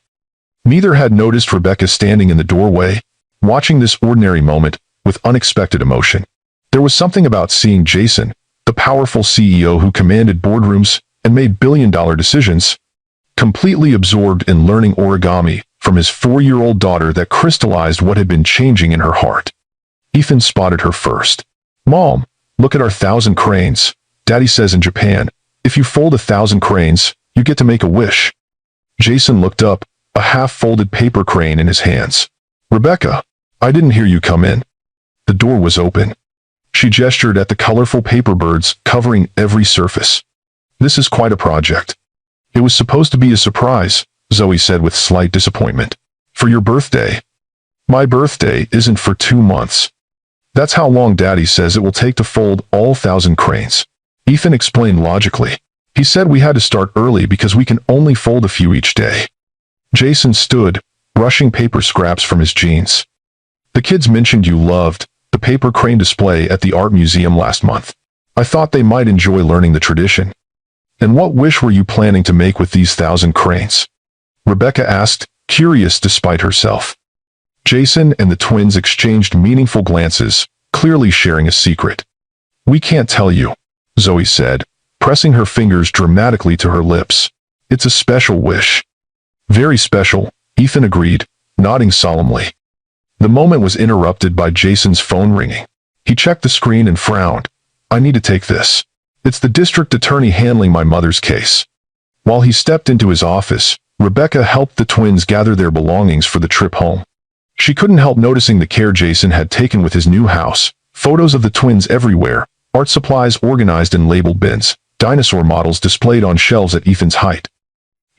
Neither had noticed Rebecca standing in the doorway, watching this ordinary moment with unexpected emotion. There was something about seeing Jason, the powerful CEO who commanded boardrooms and made billion-dollar decisions, completely absorbed in learning origami from his 4-year-old daughter that crystallized what had been changing in her heart. Ethan spotted her first. "Mom, look at our 1,000 cranes. Daddy says in Japan, if you fold 1,000 cranes, you get to make a wish." Jason looked up, a half-folded paper crane in his hands. "Rebecca, I didn't hear you come in." The door was open. She gestured at the colorful paper birds covering every surface. "This is quite a project." "It was supposed to be a surprise," Zoe said with slight disappointment. "For your birthday." "My birthday isn't for 2 months." That's how long Daddy says it will take to fold all 1,000 cranes. Ethan explained logically. He said we had to start early because we can only fold a few each day. Jason stood, brushing paper scraps from his jeans. The kids mentioned you loved the paper crane display at the art museum last month. I thought they might enjoy learning the tradition. And what wish were you planning to make with these 1,000 cranes? Rebecca asked, curious despite herself. Jason and the twins exchanged meaningful glances, clearly sharing a secret. We can't tell you, Zoe said, pressing her fingers dramatically to her lips. It's a special wish. Very special, Ethan agreed, nodding solemnly. The moment was interrupted by Jason's phone ringing. He checked the screen and frowned. I need to take this. It's the district attorney handling my mother's case. While he stepped into his office, Rebecca helped the twins gather their belongings for the trip home. She couldn't help noticing the care Jason had taken with his new house, photos of the twins everywhere, art supplies organized in labeled bins, dinosaur models displayed on shelves at Ethan's height.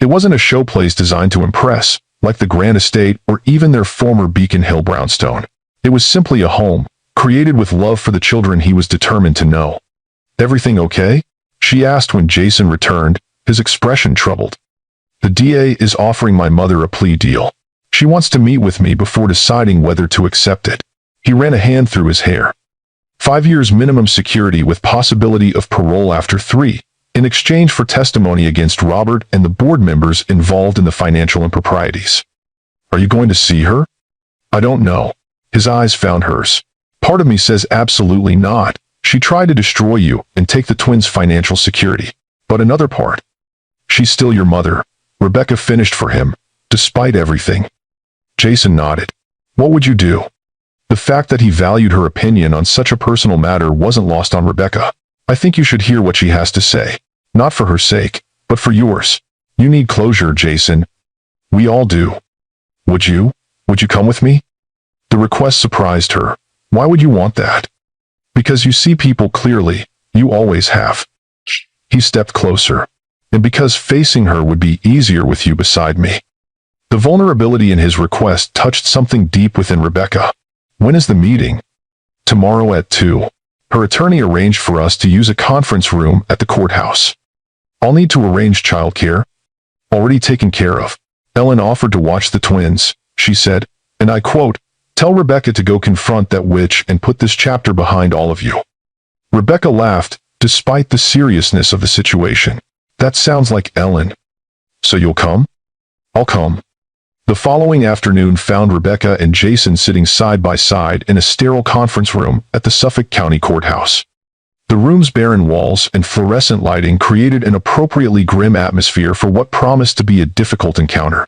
It wasn't a showplace designed to impress, like the Grand Estate or even their former Beacon Hill brownstone. It was simply a home, created with love for the children he was determined to know. Everything okay? She asked when Jason returned, his expression troubled. The DA is offering my mother a plea deal. She wants to meet with me before deciding whether to accept it. He ran a hand through his hair. 5 years minimum security with possibility of parole after 3, in exchange for testimony against Robert and the board members involved in the financial improprieties. Are you going to see her? I don't know. His eyes found hers. Part of me says absolutely not. She tried to destroy you and take the twins' financial security. But another part. She's still your mother. Rebecca finished for him, despite everything. Jason nodded. What would you do? The fact that he valued her opinion on such a personal matter wasn't lost on Rebecca. I think you should hear what she has to say. Not for her sake, but for yours. You need closure, Jason. We all do. Would you? Would you come with me? The request surprised her. Why would you want that? Because you see people clearly. You always have. He stepped closer. And because facing her would be easier with you beside me. The vulnerability in his request touched something deep within Rebecca. When is the meeting? Tomorrow at 2. Her attorney arranged for us to use a conference room at the courthouse. I'll need to arrange childcare. Already taken care of. Ellen offered to watch the twins, she said, and I quote, tell Rebecca to go confront that witch and put this chapter behind all of you. Rebecca laughed, despite the seriousness of the situation. That sounds like Ellen. So you'll come? I'll come. The following afternoon found Rebecca and Jason sitting side by side in a sterile conference room at the Suffolk County Courthouse. The room's barren walls and fluorescent lighting created an appropriately grim atmosphere for what promised to be a difficult encounter.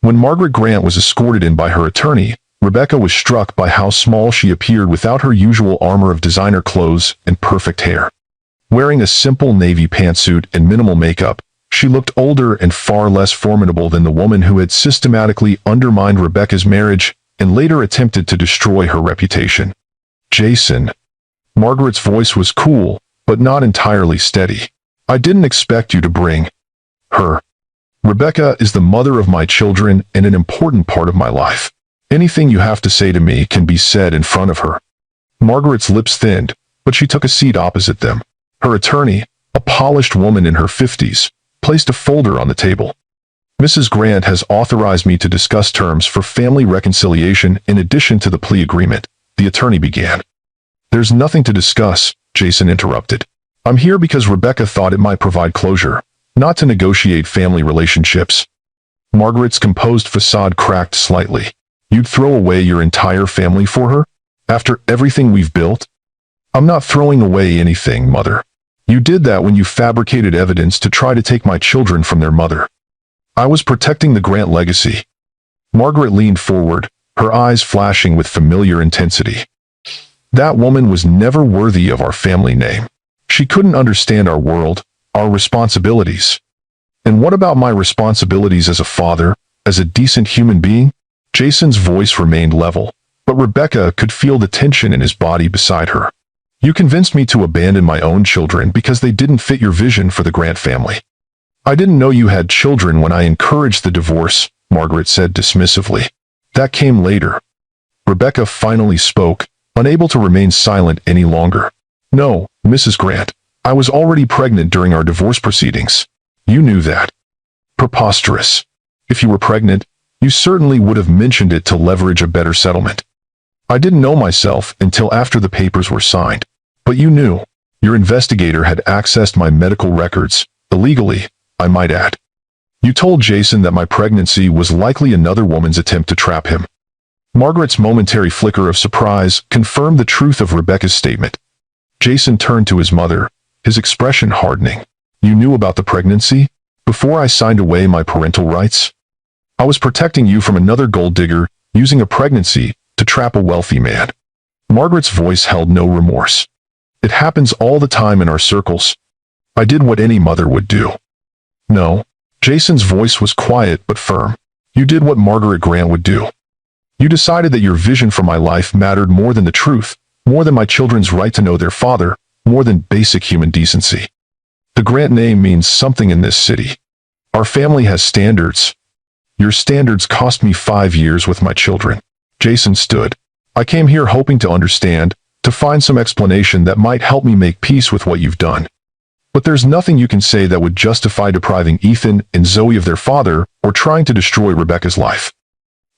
When Margaret Grant was escorted in by her attorney, Rebecca was struck by how small she appeared without her usual armor of designer clothes and perfect hair. Wearing a simple navy pantsuit and minimal makeup, she looked older and far less formidable than the woman who had systematically undermined Rebecca's marriage and later attempted to destroy her reputation. Jason. Margaret's voice was cool, but not entirely steady. I didn't expect you to bring her. Rebecca is the mother of my children and an important part of my life. Anything you have to say to me can be said in front of her. Margaret's lips thinned, but she took a seat opposite them. Her attorney, a polished woman in her 50s, placed a folder on the table. Mrs. Grant has authorized me to discuss terms for family reconciliation in addition to the plea agreement, the attorney began. There's nothing to discuss, Jason interrupted. I'm here because Rebecca thought it might provide closure, not to negotiate family relationships. Margaret's composed facade cracked slightly. You'd throw away your entire family for her? After everything we've built? I'm not throwing away anything, Mother. You did that when you fabricated evidence to try to take my children from their mother. I was protecting the Grant legacy. Margaret leaned forward, her eyes flashing with familiar intensity. That woman was never worthy of our family name. She couldn't understand our world, our responsibilities. And what about my responsibilities as a father, as a decent human being? Jason's voice remained level, but Rebecca could feel the tension in his body beside her. You convinced me to abandon my own children because they didn't fit your vision for the Grant family. I didn't know you had children when I encouraged the divorce, Margaret said dismissively. That came later. Rebecca finally spoke, unable to remain silent any longer. No, Mrs. Grant. I was already pregnant during our divorce proceedings. You knew that. Preposterous. If you were pregnant, you certainly would have mentioned it to leverage a better settlement. I didn't know myself until after the papers were signed. But you knew. Your investigator had accessed my medical records, illegally, I might add. You told Jason that my pregnancy was likely another woman's attempt to trap him. Margaret's momentary flicker of surprise confirmed the truth of Rebecca's statement. Jason turned to his mother, his expression hardening. You knew about the pregnancy? Before I signed away my parental rights? I was protecting you from another gold digger, using a pregnancy to trap a wealthy man. Margaret's voice held no remorse. It happens all the time in our circles. I did what any mother would do. No. Jason's voice was quiet but firm. You did what Margaret Grant would do. You decided that your vision for my life mattered more than the truth, more than my children's right to know their father, more than basic human decency. The Grant name means something in this city. Our family has standards. Your standards cost me 5 years with my children. Jason stood. I came here hoping to understand, to find some explanation that might help me make peace with what you've done. But there's nothing you can say that would justify depriving Ethan and Zoe of their father or trying to destroy Rebecca's life.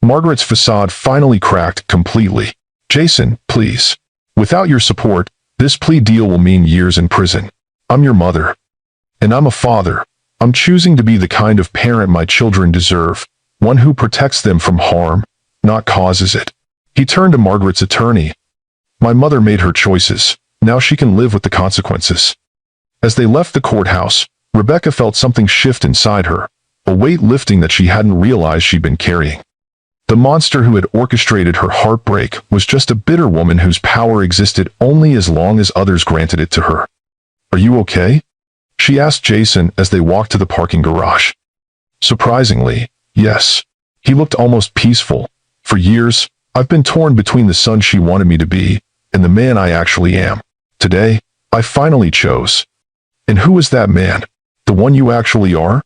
Margaret's facade finally cracked completely. Jason, please. Without your support, this plea deal will mean years in prison. I'm your mother. And I'm a father. I'm choosing to be the kind of parent my children deserve, one who protects them from harm, not causes it. He turned to Margaret's attorney. My mother made her choices. Now she can live with the consequences. As they left the courthouse, Rebecca felt something shift inside her, a weight lifting that she hadn't realized she'd been carrying. The monster who had orchestrated her heartbreak was just a bitter woman whose power existed only as long as others granted it to her. Are you okay? She asked Jason as they walked to the parking garage. Surprisingly, yes. He looked almost peaceful. For years, I've been torn between the son she wanted me to be and the man I actually am. Today, I finally chose. And who is that man? The one you actually are?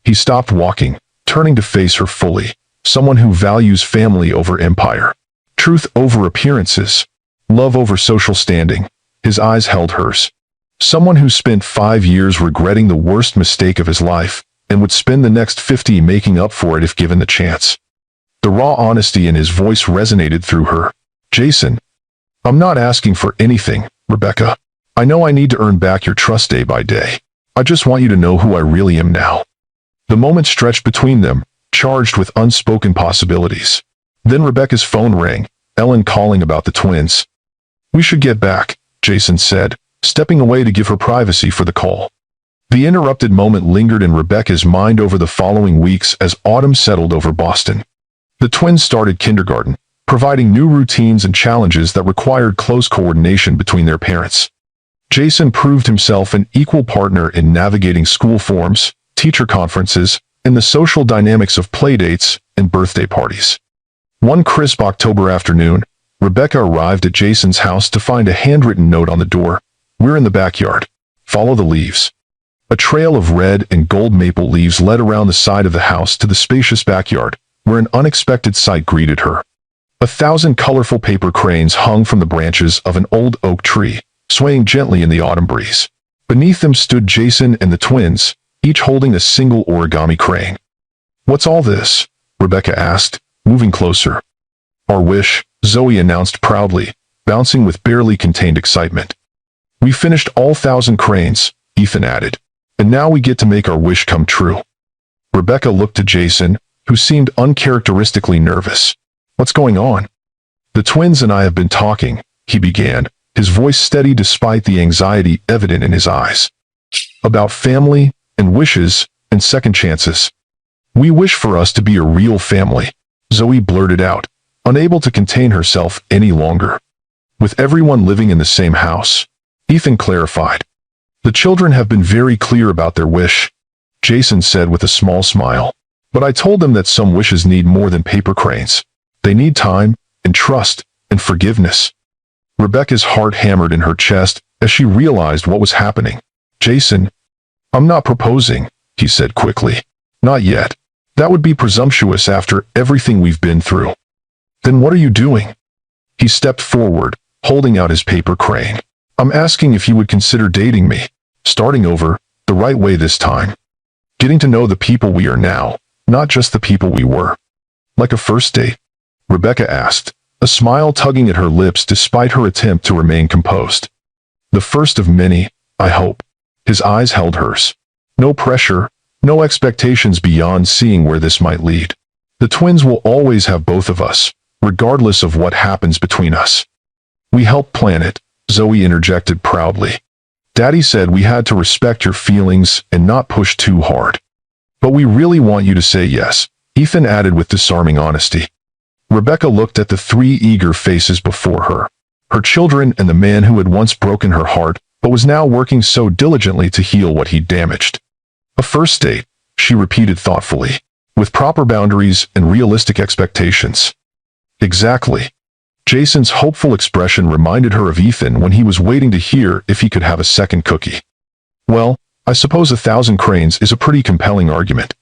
He stopped walking, turning to face her fully. Someone who values family over empire. Truth over appearances. Love over social standing. His eyes held hers. Someone who spent 5 years regretting the worst mistake of his life, and would spend the next 50 making up for it if given the chance. The raw honesty in his voice resonated through her. Jason, I'm not asking for anything, Rebecca. I know I need to earn back your trust day by day. I just want you to know who I really am now. The moment stretched between them, charged with unspoken possibilities. Then Rebecca's phone rang, Ellen calling about the twins. We should get back, Jason said, stepping away to give her privacy for the call. The interrupted moment lingered in Rebecca's mind over the following weeks as autumn settled over Boston. The twins started kindergarten, providing new routines and challenges that required close coordination between their parents. Jason proved himself an equal partner in navigating school forms, teacher conferences, and the social dynamics of playdates and birthday parties. One crisp October afternoon, Rebecca arrived at Jason's house to find a handwritten note on the door. We're in the backyard. Follow the leaves. A trail of red and gold maple leaves led around the side of the house to the spacious backyard, where an unexpected sight greeted her. 1,000 colorful paper cranes hung from the branches of an old oak tree, swaying gently in the autumn breeze. Beneath them stood Jason and the twins, each holding a single origami crane. What's all this? Rebecca asked, moving closer. Our wish, Zoe announced proudly, bouncing with barely contained excitement. We finished all 1,000 cranes, Ethan added, and now we get to make our wish come true. Rebecca looked to Jason, who seemed uncharacteristically nervous. What's going on? The twins and I have been talking, he began, his voice steady despite the anxiety evident in his eyes. About family, and wishes, and second chances. We wish for us to be a real family, Zoe blurted out, unable to contain herself any longer. With everyone living in the same house, Ethan clarified. The children have been very clear about their wish, Jason said with a small smile. But I told them that some wishes need more than paper cranes. They need time, and trust, and forgiveness. Rebecca's heart hammered in her chest as she realized what was happening. Jason, I'm not proposing, he said quickly. Not yet. That would be presumptuous after everything we've been through. Then what are you doing? He stepped forward, holding out his paper crane. I'm asking if you would consider dating me. Starting over, the right way this time. Getting to know the people we are now, not just the people we were. Like a first date? Rebecca asked, a smile tugging at her lips despite her attempt to remain composed. The first of many, I hope. His eyes held hers. No pressure, no expectations beyond seeing where this might lead. The twins will always have both of us, regardless of what happens between us. We helped plan it, Zoe interjected proudly. Daddy said we had to respect your feelings and not push too hard. But we really want you to say yes, Ethan added with disarming honesty. Rebecca looked at the three eager faces before her. Her children and the man who had once broken her heart, but was now working so diligently to heal what he'd damaged. A first date, she repeated thoughtfully, with proper boundaries and realistic expectations. Exactly. Jason's hopeful expression reminded her of Ethan when he was waiting to hear if he could have a second cookie. Well, I suppose 1,000 cranes is a pretty compelling argument.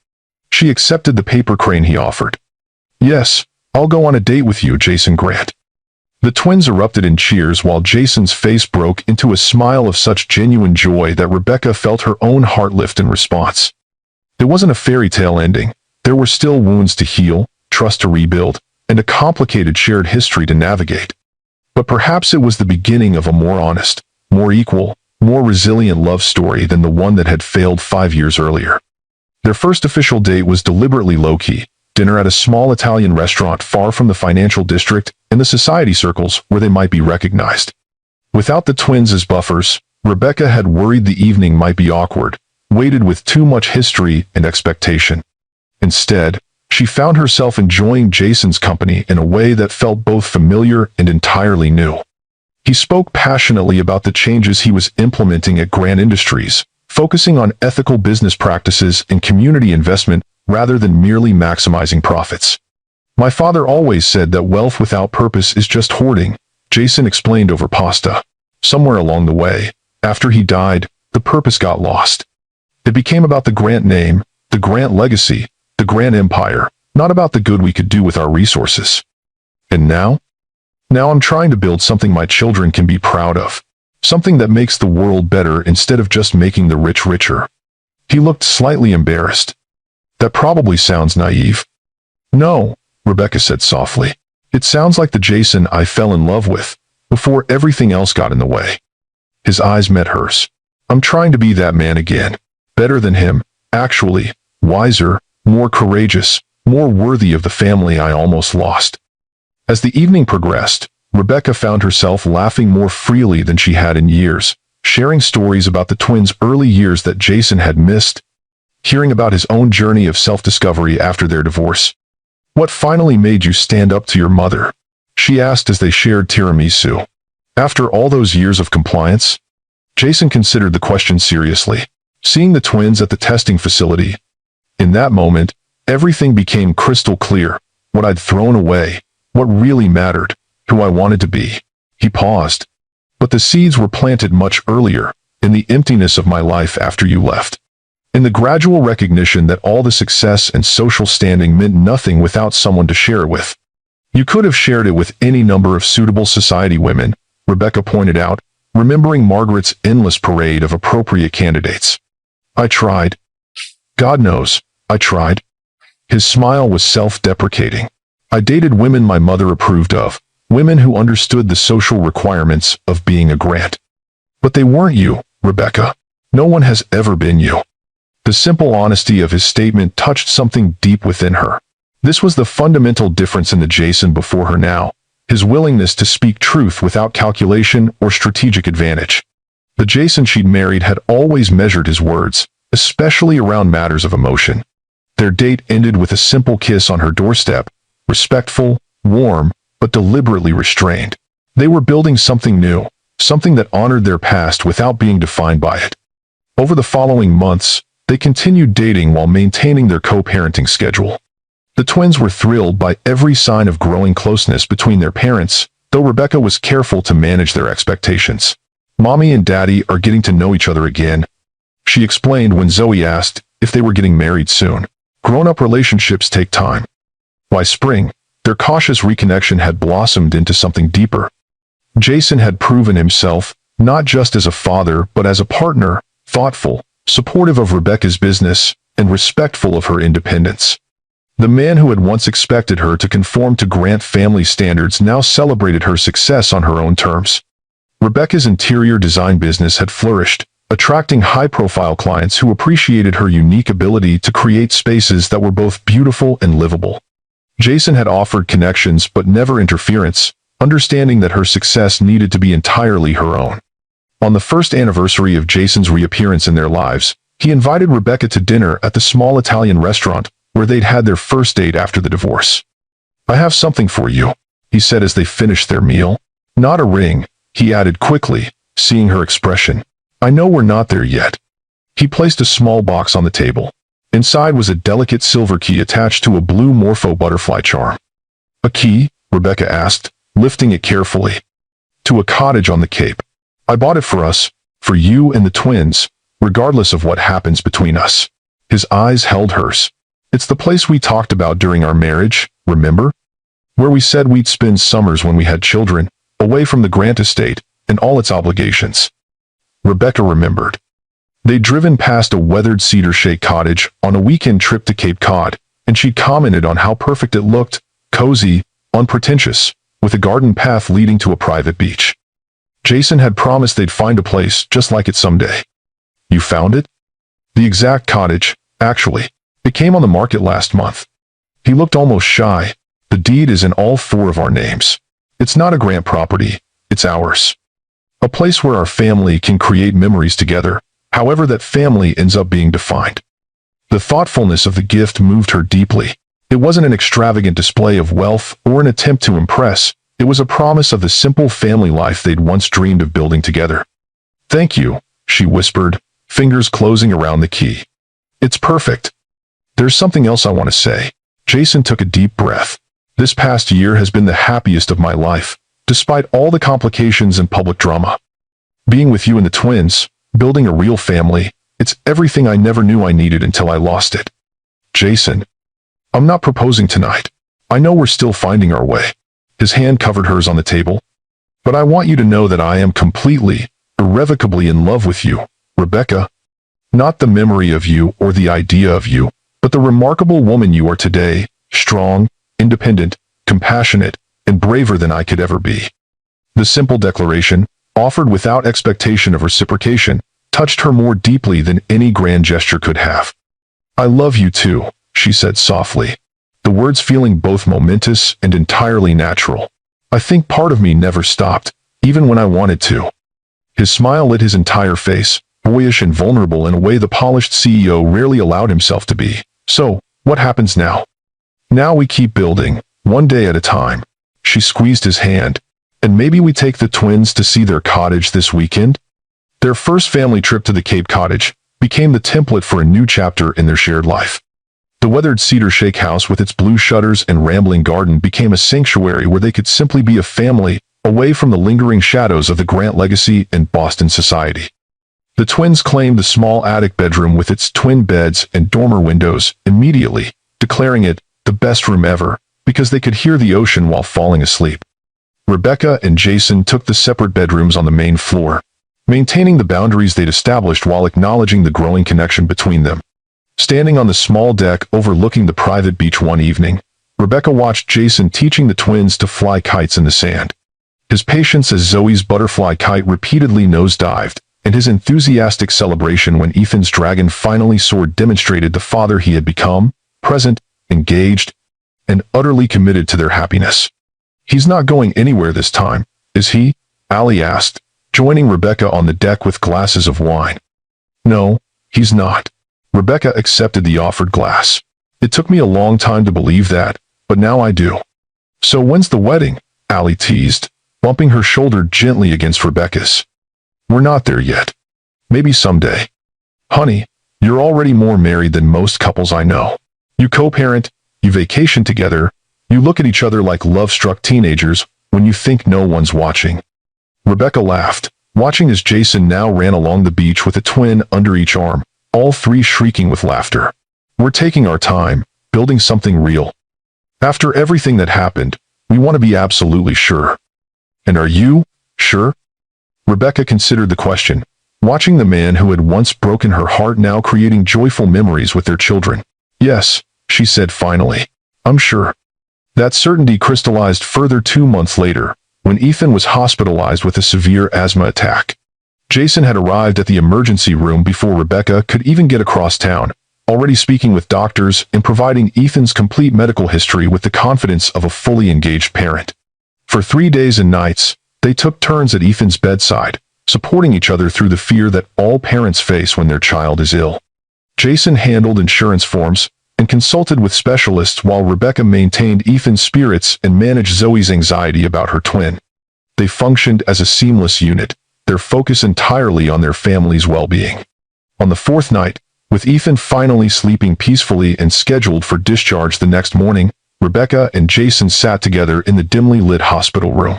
She accepted the paper crane he offered. Yes, I'll go on a date with you, Jason Grant. The twins erupted in cheers while Jason's face broke into a smile of such genuine joy that Rebecca felt her own heart lift in response. It wasn't a fairy tale ending. There were still wounds to heal, trust to rebuild, and a complicated shared history to navigate. But perhaps it was the beginning of a more honest, more equal, more resilient love story than the one that had failed 5 years earlier. Their first official date was deliberately low-key, dinner at a small Italian restaurant far from the financial district and the society circles where they might be recognized. Without the twins as buffers, Rebecca had worried the evening might be awkward, weighted with too much history and expectation. Instead, she found herself enjoying Jason's company in a way that felt both familiar and entirely new. He spoke passionately about the changes he was implementing at Grant Industries, focusing on ethical business practices and community investment rather than merely maximizing profits. My father always said that wealth without purpose is just hoarding, Jason explained over pasta. Somewhere along the way, after he died, the purpose got lost. It became about the Grant name, the Grant legacy, the Grant empire, not about the good we could do with our resources. And now? Now I'm trying to build something my children can be proud of. Something that makes the world better instead of just making the rich richer. He looked slightly embarrassed. That probably sounds naive. No, Rebecca said softly. It sounds like the Jason I fell in love with, before everything else got in the way. His eyes met hers. I'm trying to be that man again. Better than him, actually, wiser, more courageous, more worthy of the family I almost lost. As the evening progressed, Rebecca found herself laughing more freely than she had in years, sharing stories about the twins' early years that Jason had missed, hearing about his own journey of self-discovery after their divorce. What finally made you stand up to your mother? She asked as they shared tiramisu. After all those years of compliance? Jason considered the question seriously, seeing the twins at the testing facility. In that moment, everything became crystal clear, what I'd thrown away, what really mattered, who I wanted to be. He paused. But the seeds were planted much earlier, in the emptiness of my life after you left. In the gradual recognition that all the success and social standing meant nothing without someone to share it with. You could have shared it with any number of suitable society women, Rebecca pointed out, remembering Margaret's endless parade of appropriate candidates. I tried. God knows, I tried. His smile was self-deprecating. I dated women my mother approved of, women who understood the social requirements of being a Grant. But they weren't you, Rebecca. No one has ever been you. The simple honesty of his statement touched something deep within her. This was the fundamental difference in the Jason before her now, his willingness to speak truth without calculation or strategic advantage. The Jason she'd married had always measured his words, especially around matters of emotion. Their date ended with a simple kiss on her doorstep, respectful, warm, but deliberately restrained. They were building something new, something that honored their past without being defined by it. Over the following months, they continued dating while maintaining their co-parenting schedule. The twins were thrilled by every sign of growing closeness between their parents, though Rebecca was careful to manage their expectations. Mommy and Daddy are getting to know each other again, she explained when Zoe asked if they were getting married soon. Grown-up relationships take time. By spring, their cautious reconnection had blossomed into something deeper. Jason had proven himself, not just as a father but as a partner, thoughtful, supportive of Rebecca's business, and respectful of her independence. The man who had once expected her to conform to Grant family standards now celebrated her success on her own terms. Rebecca's interior design business had flourished, attracting high-profile clients who appreciated her unique ability to create spaces that were both beautiful and livable. Jason had offered connections but never interference, understanding that her success needed to be entirely her own. On the first anniversary of Jason's reappearance in their lives, he invited Rebecca to dinner at the small Italian restaurant where they'd had their first date after the divorce. "I have something for you," he said as they finished their meal. "Not a ring," he added quickly, seeing her expression. "I know we're not there yet." He placed a small box on the table. Inside was a delicate silver key attached to a blue morpho butterfly charm. "A key?" Rebecca asked, lifting it carefully. "To a cottage on the Cape. I bought it for us, for you and the twins, regardless of what happens between us." His eyes held hers. "It's the place we talked about during our marriage, remember? Where we said we'd spend summers when we had children, away from the Grant estate and all its obligations." Rebecca remembered. They'd driven past a weathered cedar shake cottage on a weekend trip to Cape Cod, and she'd commented on how perfect it looked, cozy, unpretentious, with a garden path leading to a private beach. Jason had promised they'd find a place just like it someday. "You found it?" "The exact cottage, actually. It came on the market last month." He looked almost shy. "The deed is in all four of our names. It's not a Grant property, it's ours. A place where our family can create memories together, however that family ends up being defined." The thoughtfulness of the gift moved her deeply. It wasn't an extravagant display of wealth or an attempt to impress. It was a promise of the simple family life they'd once dreamed of building together. "Thank you," she whispered, fingers closing around the key. "It's perfect. There's something else I want to say." Jason took a deep breath. "This past year has been the happiest of my life, despite all the complications and public drama. Being with you and the twins, building a real family, it's everything I never knew I needed until I lost it." "Jason, I'm not proposing tonight. I know we're still finding our way." His hand covered hers on the table. "But I want you to know that I am completely, irrevocably in love with you, Rebecca. Not the memory of you or the idea of you, but the remarkable woman you are today, strong, independent, compassionate, and braver than I could ever be." The simple declaration, offered without expectation of reciprocation, touched her more deeply than any grand gesture could have. "I love you too," she said softly, the words feeling both momentous and entirely natural. "I think part of me never stopped, even when I wanted to." His smile lit his entire face, boyish and vulnerable in a way the polished CEO rarely allowed himself to be. "So, what happens now?" "Now we keep building, one day at a time." She squeezed his hand. "And maybe we take the twins to see their cottage this weekend?" Their first family trip to the Cape Cottage became the template for a new chapter in their shared life. The weathered cedar shake house with its blue shutters and rambling garden became a sanctuary where they could simply be a family, away from the lingering shadows of the Grant legacy and Boston society. The twins claimed the small attic bedroom with its twin beds and dormer windows immediately, declaring it the best room ever, because they could hear the ocean while falling asleep. Rebecca and Jason took the separate bedrooms on the main floor, maintaining the boundaries they'd established while acknowledging the growing connection between them. Standing on the small deck overlooking the private beach one evening, Rebecca watched Jason teaching the twins to fly kites in the sand. His patience as Zoe's butterfly kite repeatedly nosedived, and his enthusiastic celebration when Ethan's dragon finally soared demonstrated the father he had become, present, engaged, and utterly committed to their happiness. "He's not going anywhere this time, is he?" Allie asked, joining Rebecca on the deck with glasses of wine. "No, he's not." Rebecca accepted the offered glass. "It took me a long time to believe that, but now I do." "So when's the wedding?" Allie teased, bumping her shoulder gently against Rebecca's. "We're not there yet. Maybe someday." "Honey, you're already more married than most couples I know. You co-parent, you vacation together, you look at each other like love-struck teenagers when you think no one's watching." Rebecca laughed, watching as Jason now ran along the beach with a twin under each arm, all three shrieking with laughter. "We're taking our time, building something real." After everything that happened, we want to be absolutely sure. And are you sure? Rebecca considered the question, watching the man who had once broken her heart now creating joyful memories with their children. Yes, she said finally. I'm sure. That certainty crystallized further 2 months later, when Ethan was hospitalized with a severe asthma attack. Jason had arrived at the emergency room before Rebecca could even get across town, already speaking with doctors and providing Ethan's complete medical history with the confidence of a fully engaged parent. For 3 days and nights, they took turns at Ethan's bedside, supporting each other through the fear that all parents face when their child is ill. Jason handled insurance forms and consulted with specialists while Rebecca maintained Ethan's spirits and managed Zoe's anxiety about her twin. They functioned as a seamless unit, their focus entirely on their family's well-being. On the 4th night, with Ethan finally sleeping peacefully and scheduled for discharge the next morning, Rebecca and Jason sat together in the dimly lit hospital room.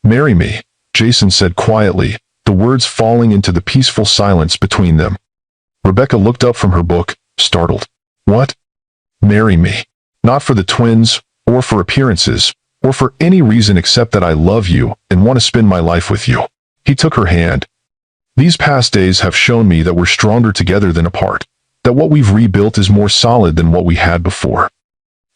"Marry me," Jason said quietly, the words falling into the peaceful silence between them. Rebecca looked up from her book, startled. "What? Marry me? Not for the twins, or for appearances, or for any reason except that I love you and want to spend my life with you." He took her hand. "These past days have shown me that we're stronger together than apart, that what we've rebuilt is more solid than what we had before."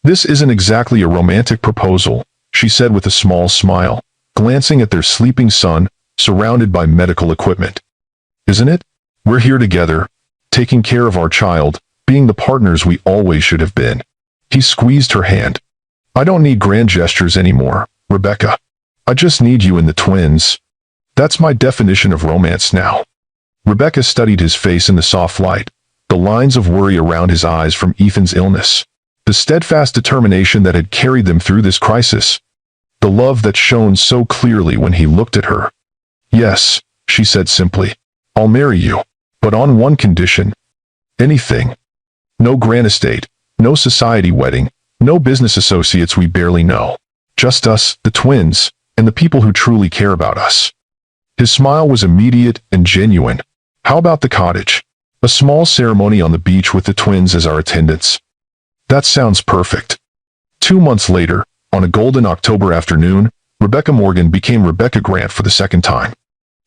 "This isn't exactly a romantic proposal," she said with a small smile, glancing at their sleeping son, surrounded by medical equipment. "Isn't it? We're here together, taking care of our child, being the partners we always should have been." He squeezed her hand. "I don't need grand gestures anymore, Rebecca. I just need you and the twins. That's my definition of romance now." Rebecca studied his face in the soft light, the lines of worry around his eyes from Ethan's illness, the steadfast determination that had carried them through this crisis, the love that shone so clearly when he looked at her. "Yes," she said simply, "I'll marry you, but on one condition." "Anything." "No grand estate, no society wedding, no business associates we barely know. Just us, the twins, and the people who truly care about us." His smile was immediate and genuine. "How about the cottage? A small ceremony on the beach with the twins as our attendants." "That sounds perfect." 2 months later, on a golden October afternoon, Rebecca Morgan became Rebecca Grant for the second time.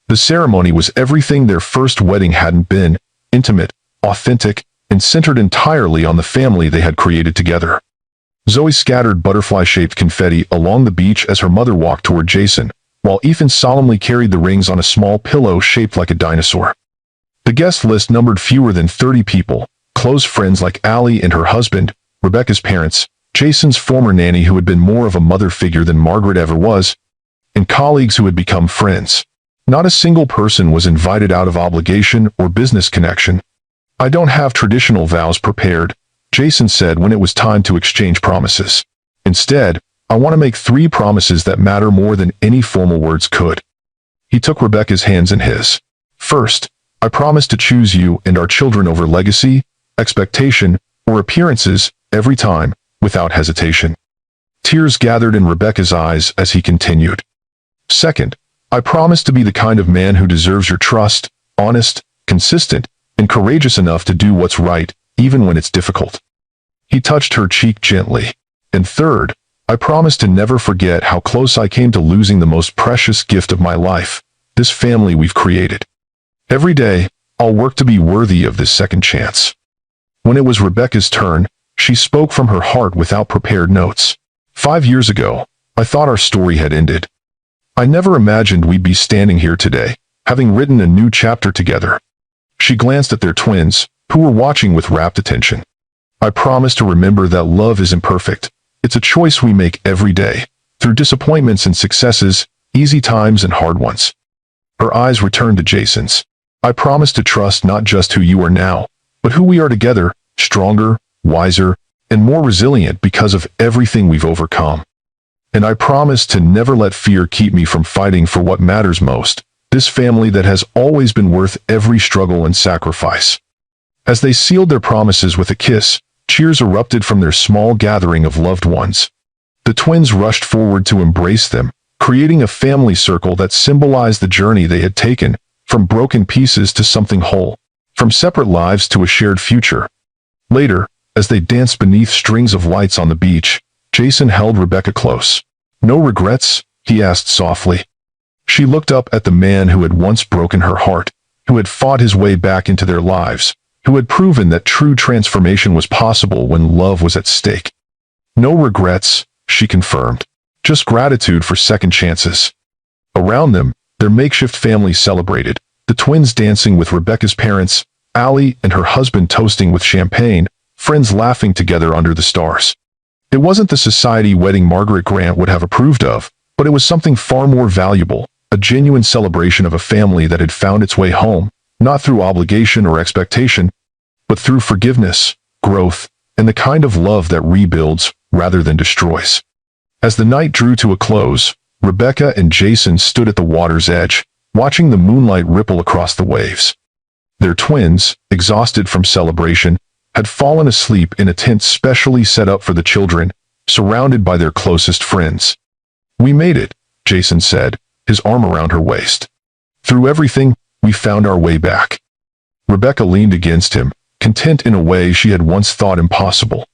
The ceremony was everything their first wedding hadn't been: intimate, authentic, and centered entirely on the family they had created together. Zoe scattered butterfly-shaped confetti along the beach as her mother walked toward Jason, while Ethan solemnly carried the rings on a small pillow shaped like a dinosaur. The guest list numbered fewer than 30 people, close friends like Allie and her husband, Rebecca's parents, Jason's former nanny who had been more of a mother figure than Margaret ever was, and colleagues who had become friends. Not a single person was invited out of obligation or business connection. "I don't have traditional vows prepared," Jason said when it was time to exchange promises. "Instead, I want to make 3 promises that matter more than any formal words could." He took Rebecca's hands in his. "First, I promise to choose you and our children over legacy, expectation, or appearances, every time, without hesitation." Tears gathered in Rebecca's eyes as he continued. "Second, I promise to be the kind of man who deserves your trust, honest, consistent, and courageous enough to do what's right, even when it's difficult." He touched her cheek gently. "And third, I promise to never forget how close I came to losing the most precious gift of my life, this family we've created. Every day, I'll work to be worthy of this second chance." When it was Rebecca's turn, she spoke from her heart without prepared notes. 5 years ago, I thought our story had ended. I never imagined we'd be standing here today, having written a new chapter together." She glanced at their twins, who were watching with rapt attention. "I promise to remember that love isn't perfect. It's a choice we make every day, through disappointments and successes, easy times and hard ones." Her eyes returned to Jason's. "I promise to trust not just who you are now, but who we are together, stronger, wiser, and more resilient because of everything we've overcome. And I promise to never let fear keep me from fighting for what matters most, this family that has always been worth every struggle and sacrifice." As they sealed their promises with a kiss, cheers erupted from their small gathering of loved ones. The twins rushed forward to embrace them, creating a family circle that symbolized the journey they had taken, from broken pieces to something whole, from separate lives to a shared future. Later, as they danced beneath strings of lights on the beach, Jason held Rebecca close. "No regrets?" he asked softly. She looked up at the man who had once broken her heart, who had fought his way back into their lives, who had proven that true transformation was possible when love was at stake. "No regrets," she confirmed. "Just gratitude for second chances." Around them, their makeshift family celebrated, the twins dancing with Rebecca's parents, Allie and her husband toasting with champagne, friends laughing together under the stars. It wasn't the society wedding Margaret Grant would have approved of, but it was something far more valuable, a genuine celebration of a family that had found its way home, not through obligation or expectation, but through forgiveness, growth, and the kind of love that rebuilds rather than destroys. As the night drew to a close, Rebecca and Jason stood at the water's edge, watching the moonlight ripple across the waves. Their twins, exhausted from celebration, had fallen asleep in a tent specially set up for the children, surrounded by their closest friends. "We made it," Jason said, his arm around her waist. "Through everything, we found our way back." Rebecca leaned against him, content in a way she had once thought impossible.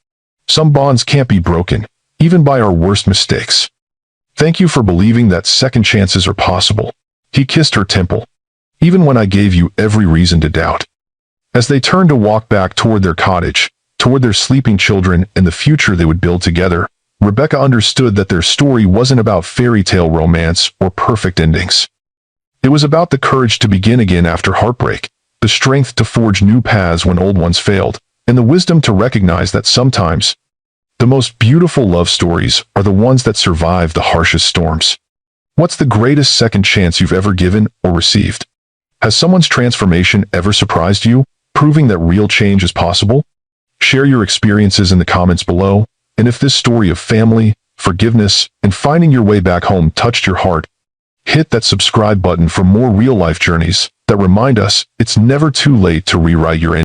"Some bonds can't be broken, even by our worst mistakes. Thank you for believing that second chances are possible." He kissed her temple. "Even when I gave you every reason to doubt." As they turned to walk back toward their cottage, toward their sleeping children and the future they would build together, Rebecca understood that their story wasn't about fairy tale romance or perfect endings. It was about the courage to begin again after heartbreak, the strength to forge new paths when old ones failed, and the wisdom to recognize that sometimes the most beautiful love stories are the ones that survive the harshest storms. What's the greatest second chance you've ever given or received? Has someone's transformation ever surprised you, proving that real change is possible? Share your experiences in the comments below, and if this story of family, forgiveness, and finding your way back home touched your heart, hit that subscribe button for more real-life journeys that remind us it's never too late to rewrite your